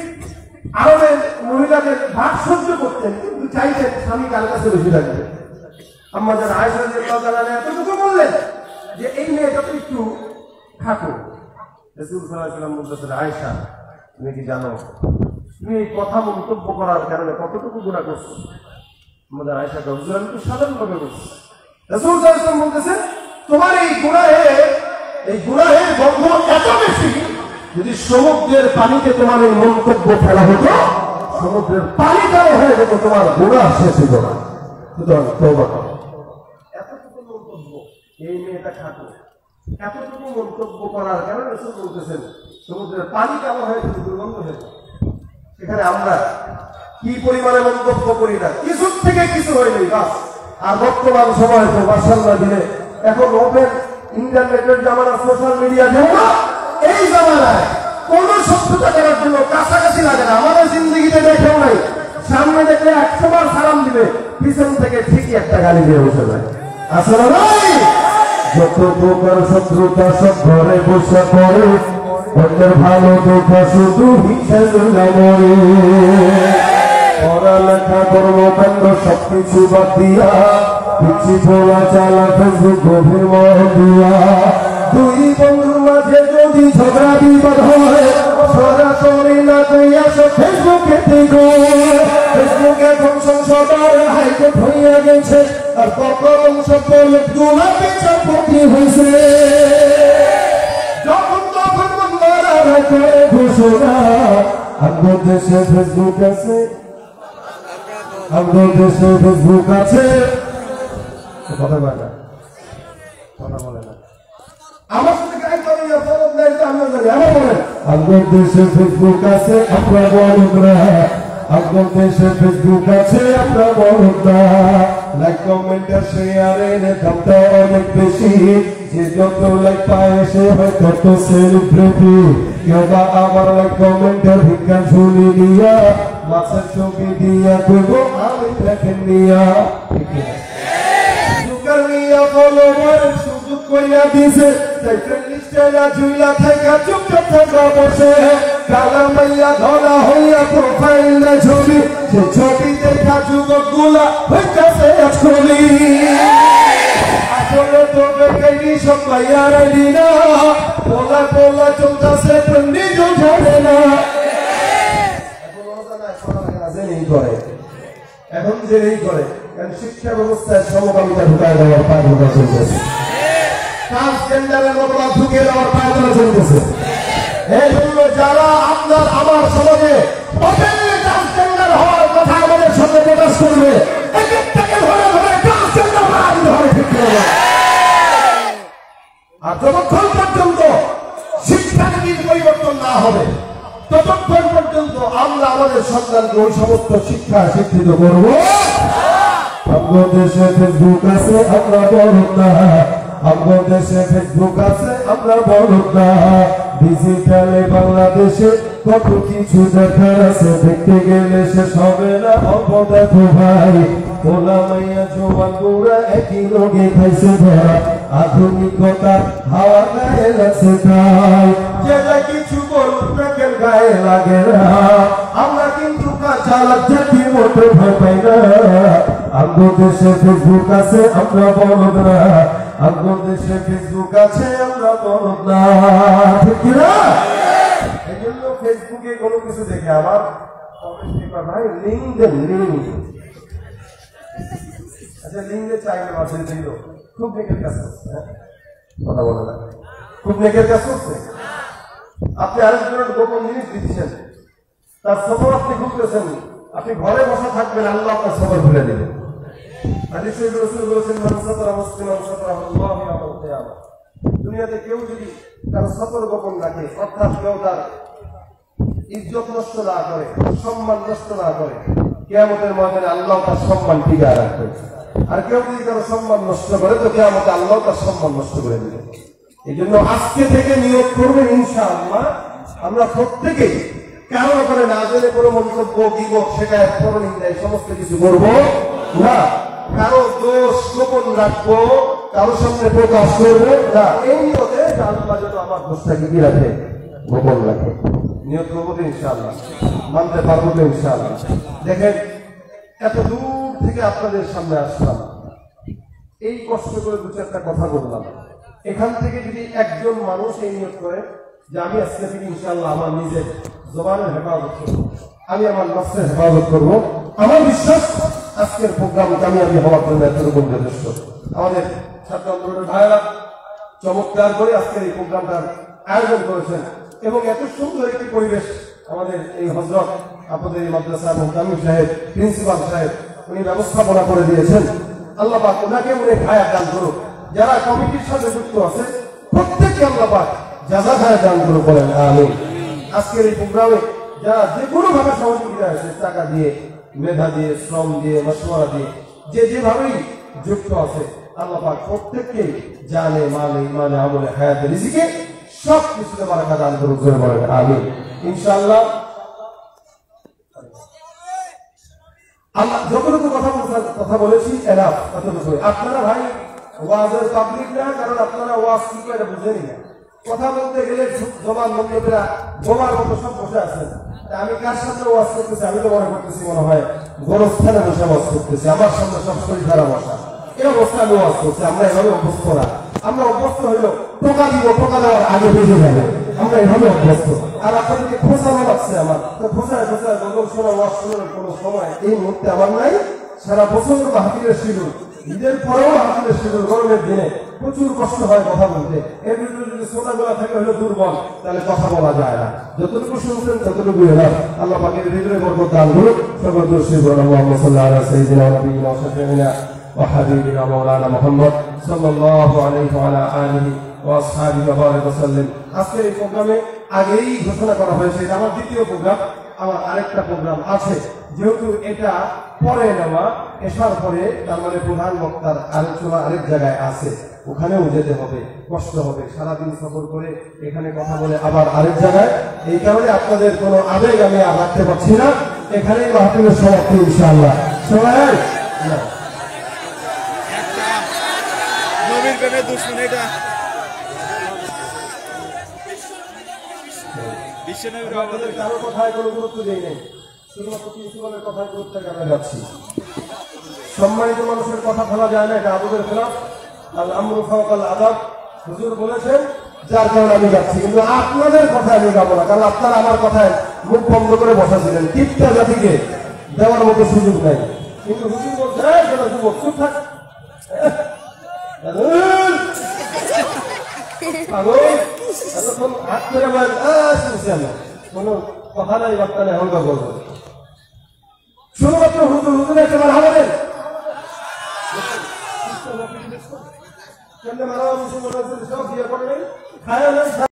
আরবের মহিলাদের ভাগ সহ্য করতেন, কিন্তু চাইতেন স্বামী কার কাছে বেশি থাকবে। আম্মা জান আয়েশা রাদিয়াল্লাহু তাআলা এতটুকু বললেন যে এই মেয়েটা তো একটু খাটো। রাসূল সাল্লাল্লাহু আলাইহি ওয়াসাল্লাম বলতেছেন, আয়েশা তুমি কি জানো তুমি এই কথা মন্তব্য করার কারণে কতটুকু গুনাহ করছো? আম্মা জান আয়েশা হুজুর আমি তো সাধারণভাবে বলছি। রাসূল সাল্লাল্লাহু আলাইহি ওয়াসাল্লাম বলতেছেন, তোমার এই গুনাহের গন্ধ এত বেশি, যদি সমুদ্রের পানিতে তোমার এই মন্তব্য ফেলা হতো, সমুদ্রের পানিটাও হয়ে যেত, তোমার গুনাহ শেষ হতো না। সুতরাং তওবা করো। এতটুকু মন্তব্য, এই মেয়েটা খাটো, এতটুকু মন্তব্য করার কারণে রাসূল বলতেছেন সমুদ্রের পানি কেমন হয়ে যেত, দুর্গন্ধ হয়ে যেত। সেখানে আমরা কি পরিমাণে মন্তব্য করি না, কিছু থেকে কিছু হয়নি বাস। আর বর্তমান সময় তো মাশাআল্লাহ দিনে এখন ওপেন ইন্টারনেটের জামানা, সোশ্যাল মিডিয়া জামানা, এই জামানায় কোন শত্রুতা করার জন্য কাছাকাছি লাগে না। আমাদের জিন্দগিতে দেখেও নাই, সামনে দেখলে 100 বার সালাম দিবে, পিছন থেকে ঠিকই একটা গালি দিয়ে বসে যায়। আসলে ভাই যত প্রকার শত্রুতা সব ঘরে বসে পড়ে, অন্যের ভালো দেখা শুধু হিসেবে মরে। পড়ালেখা কর্মকাণ্ড সবকিছু বাদ দিয়া পিছি পোলা চালা ফেসবুক গভীর মহ দিয়া। দুই বন্ধুর মাঝে যদি ঝগড়া বিবাদ হয়, সরাসরি না কইয়া ফেসবুকে দেখো। ফেসবুক এখন সংসদের হাইকোর্ট হইয়া গেছে, আর প্রকরণ সব লোকগুলা বিচারপতি হয়েছে। যখন তখন বন্ধুরা করে ঘোষণা, আমাদের দেশে ফেসবুক আছে, আমাদের দেশে ফেসবুক আছে। কথা বলে না, কথা বলে না। আমার সাথে গাই করে ফরজ নাই তো আমরা জানি। আমার বলেন আমাদের দেশে ফেসবুক আছে, আমরা বড়রা। আমাদের দেশে ফেসবুক আছে, আমরা বড়রা। লাইক কমেন্ট আর শেয়ারের দামটা অনেক বেশি, যে যত লাইক পায় সে হয় তত সেলিব্রিটি। কেউ বা আবার লাইক কমেন্ট আর ভিক্ষা ঝুলি দিয়া, মাছের ছবি দিয়া করবো আমি দেখেন নিয়া। সুযোগ কইয়া দিছে, চুপচাপ থাকা বসে কালা মাইয়া ধরা হইয়া প্রোফাইল ছবি, সে ছবি দেখা যুবক গুলা হইতাছে ছবি। আসলে তো বেকারি সব মাইয়ার না, পোলা পোলা চলতেছে নিজও জানে না। এখন জেনেই করে, কারণ শিক্ষা ব্যবস্থায় সমকামিতা ঢুকায় দেওয়ার পায়খানা চলতেছে, ট্রান্সজেন্ডারের মতবাদ ঢুকিয়ে দেওয়ার পায়খানা চলতেছে। এই জন্য যারা আপনার আমার সমাজে ট্রান্সজেন্ডার হওয়ার কথা আমাদের সাথে প্রকাশ করবে, এক একটাকে ধরে ধরে ট্রান্সজেন্ডার বানাতে হবে। ঠিক যতক্ষণ পর্যন্ত শিক্ষানীতির পরিবর্তন না হবে ততক্ষণ পর্যন্ত আমরা আমাদের সন্তানকে ওই সমস্ত শিক্ষা শিক্ষিত করব। আমাদের দেশে ফেসবুক আছে, আমরা বড় না। আমাদের দেশে ফেসবুক আছে, আমরা বড় না। ডিজিটালে বাংলাদেশে কত কিছু দেখার আছে, দেখতে গেলে শেষ হবে না। দেখো ভাই, ওলা মাইয়া জোয়ান বুড়া একই রোগে খাইছে ধরা, আধুনিকতার হাওয়া গায়ে লাগছে তাই। যেটা কিছু বলুক না কেন গায়ে লাগে না, আমরা কিন্তু কাঁচা জাতি মোটে ভয় পাই না। আমাদের দেশে ফেসবুক আছে, আমরা বড় না। আমাদের দেশে ফেসবুক আছে, আমরা বড় না। ঠিক না? এই জন্য ফেসবুকে কোনো কিছু দেখে আমার ভাই লিঙ্ক দেন, লিঙ্ক। আচ্ছা, লিঙ্কে চাইলে মাসে দিল খুব নেকের কাজ করছে, কথা বলে না, খুব নেকের কাজ করছে। আপনি আরেকজনের গোপন জিনিস দিচ্ছেন, তার সফর আপনি খুঁজতেছেন, আপনি ঘরে বসা থাকবেন, আল্লাহ আপনার সফর খুলে দেবেন। দুনিয়াতে কেউ যদি তার সফর গোপন রাখে, অর্থাৎ কেউ তার ইজ্জত নষ্ট না করে, সম্মান নষ্ট না করে, কিয়ামতের ময়দানে আল্লাহ তার সম্মান টিকায় রাখবে। আর কেউ যদি তার সম্মান নষ্ট করে, তো কিয়ামতে আল্লাহ তার সম্মান নষ্ট করে দিবে। এই জন্য আজকে থেকে নিয়োগ করবেন ইনশাআল্লাহ, আমরা প্রত্যেকেই কারো করে না জেনে কোনো মন্তব্য, গীবত, শিকায়ত, পরনিন্দা এই সমস্ত কিছু করবো না। কারো দোষ গোপন রাখবো, কারো সামনে প্রকাশ করবো না। এই নিয়তে আল্লাহ যেন আমার দোষটাকে কি রাখে, গোপন রাখে। নিয়োগ করবো তো ইনশাআল্লাহ, মানতে পারবো তো ইনশাআল্লাহ। দেখেন, এত দূর থেকে আপনাদের সামনে আসলাম, এই কষ্ট করে দু চারটা কথা বললাম। এখান থেকে যদি একজন মানুষ এই নিয়োগ করে যে আমি আজকে থেকে ইনশাআল্লাহ আমার নিজের জবানের হেফাজত করবো, আমি আমার নফসের হেফাজত করবো, আমার বিশ্বাস আজকের প্রোগ্রাম কামিয়াবি হওয়ার জন্য এতটুকু যথেষ্ট। আমাদের ছাত্র আন্দোলনের ভাইয়েরা চমৎকার করে আজকের এই প্রোগ্রামটার আয়োজন করেছেন এবং এত সুন্দর একটি পরিবেশ আমাদের এই হযরত আপনাদের এই মাদ্রাসা মুহতামিম সাহেব, প্রিন্সিপাল সাহেব, উনি ব্যবস্থাপনা করে দিয়েছেন। আল্লাহ পাক ওনাকে উনি ভায়া দান করুক। যারা কমিটির সাথে যুক্ত আছে প্রত্যেককে আল্লাহ পাক যাজা ভায়া দান করুক, বলেন আমিন। আজকের এই প্রোগ্রামে যারা যে কোনো ভাবে সহযোগিতা আছে, টাকা দিয়ে, মেধা দিয়ে, শ্রম দিয়ে, মশওয়ারা দিয়ে, যে যেভাবেই যুক্ত আছে, আল্লাহ পাক প্রত্যেককে জানে, মালে, ইমানে, আমলে, হায়াতে, রিজিকে সব কিছুতে বারাকা দান করুক, বলেন আমিন। ইনশাআল্লাহ আল্লাহ যতটুকু কথা বলেছি এনাফ, ততটুকু। আপনারা ভাই ওয়াজের পাবলিক না, কারণ আপনারা ওয়াজ কি করে বুঝেনি না। কথা বলতে গেলে জবান বন্ধুরা বোমার মতো সব বসে আছেন। আমি কার সাথে ওয়াজ করতেছি, আমি তো মনে করতেছি মনে হয় গোরস্থানে বসে ওয়াজ করতেছি, আমার সামনে সব শরীর খারাপ বসা, এই অবস্থা আমি ওয়াজ করছি। আমরা এভাবে অভ্যস্ত না, আমরা অভ্যস্ত হইল টোকা দিব, টোকা দেওয়ার আগে বেজে যাবে, আমরা এভাবে অভ্যস্ত। আর আপনাদেরকে খোঁচানো লাগছে আমার, তো খোঁচায় খোঁচায় গল্প শোনা, ওয়াজ শোনার কোনো সময় এই মুহূর্তে আমার নাই। সারা বছর মাহফিলের শিডিউল, ঈদের পরেও মাহফিলের শিডিউল, গরমের দিনে প্রচুর কষ্ট হয় কথা বলতে। এর ভিতরে যদি শ্রোতাগুলা থেকে হলো দুর্বল, তাহলে কথা বলা যায় না। যতটুকু শুনছেন ততটুকু এলাম। আল্লাহ পাকের ভিতরে বরকত দান করুন। সর্বদর্শী মুহাম্মদ সাল্লাল্লাহু আলাইহি সাইয়্যিদিনা ওয়া নাবিয়িনা ওয়া শাফিঈনা ওয়া হাবিবিনা মাওলানা মুহাম্মদ সাল্লাল্লাহু আলাইহি ওয়া আলা আলিহি ওয়া আসহাবিহি ওয়া বারাকা ওয়া সাল্লাম। আজকের এই প্রোগ্রামে আগেই ঘোষণা করা হয়েছে, এটা আমার দ্বিতীয় প্রোগ্রাম। আমার আরেকটা প্রোগ্রাম আছে, যেহেতু এটা পরে নেওয়া, এসার পরে, তার মানে প্রধান বক্তার আলোচনা আরেক জায়গায় আছে, ওখানেও যেতে হবে, কষ্ট হবে, সারাদিন সফর করে এখানে কথা বলে আবার আরেক জায়গায়। এই কারণে আপনাদের কোনো আবেগ আমি আর রাখতে পারছি না, এখানেই মাহফিলের সমাপ্তি ইনশাআল্লাহ। সবাই নবীর প্রেমে দুশমন, এটা কারো কথায় কোনো গুরুত্ব দেই নেই, শুধুমাত্র প্রিন্সিপালের কথায় গুরুত্ব আমরা যাচ্ছি। সম্মানিত মানুষের কথা বলা যায় না, এটা আদবের খেলাফ। আল আমরু ফাওকাল আদাব হুজুর বলেছেন, যার কারণে আমি যাচ্ছি। কিন্তু আপনাদের কথা আমি যাবো না, কারণ আপনারা আমার কথায় মুখ বন্ধ করে বসাছিলেন। টিপটা জাতিকে দেওয়ার মতো সুযোগ নাই। কিন্তু হুজুর বলছে, যুবক চুপ থাক, এতক্ষণ হাত করে কোনো কথা নাই, বার্তা নেই, হলকা করবো শুধুমাত্র হুজুর হুজুর একেবারে আমাদের কেমনে মারা মুসলমান আছে সব বিয়ে করে নাই খায় নাই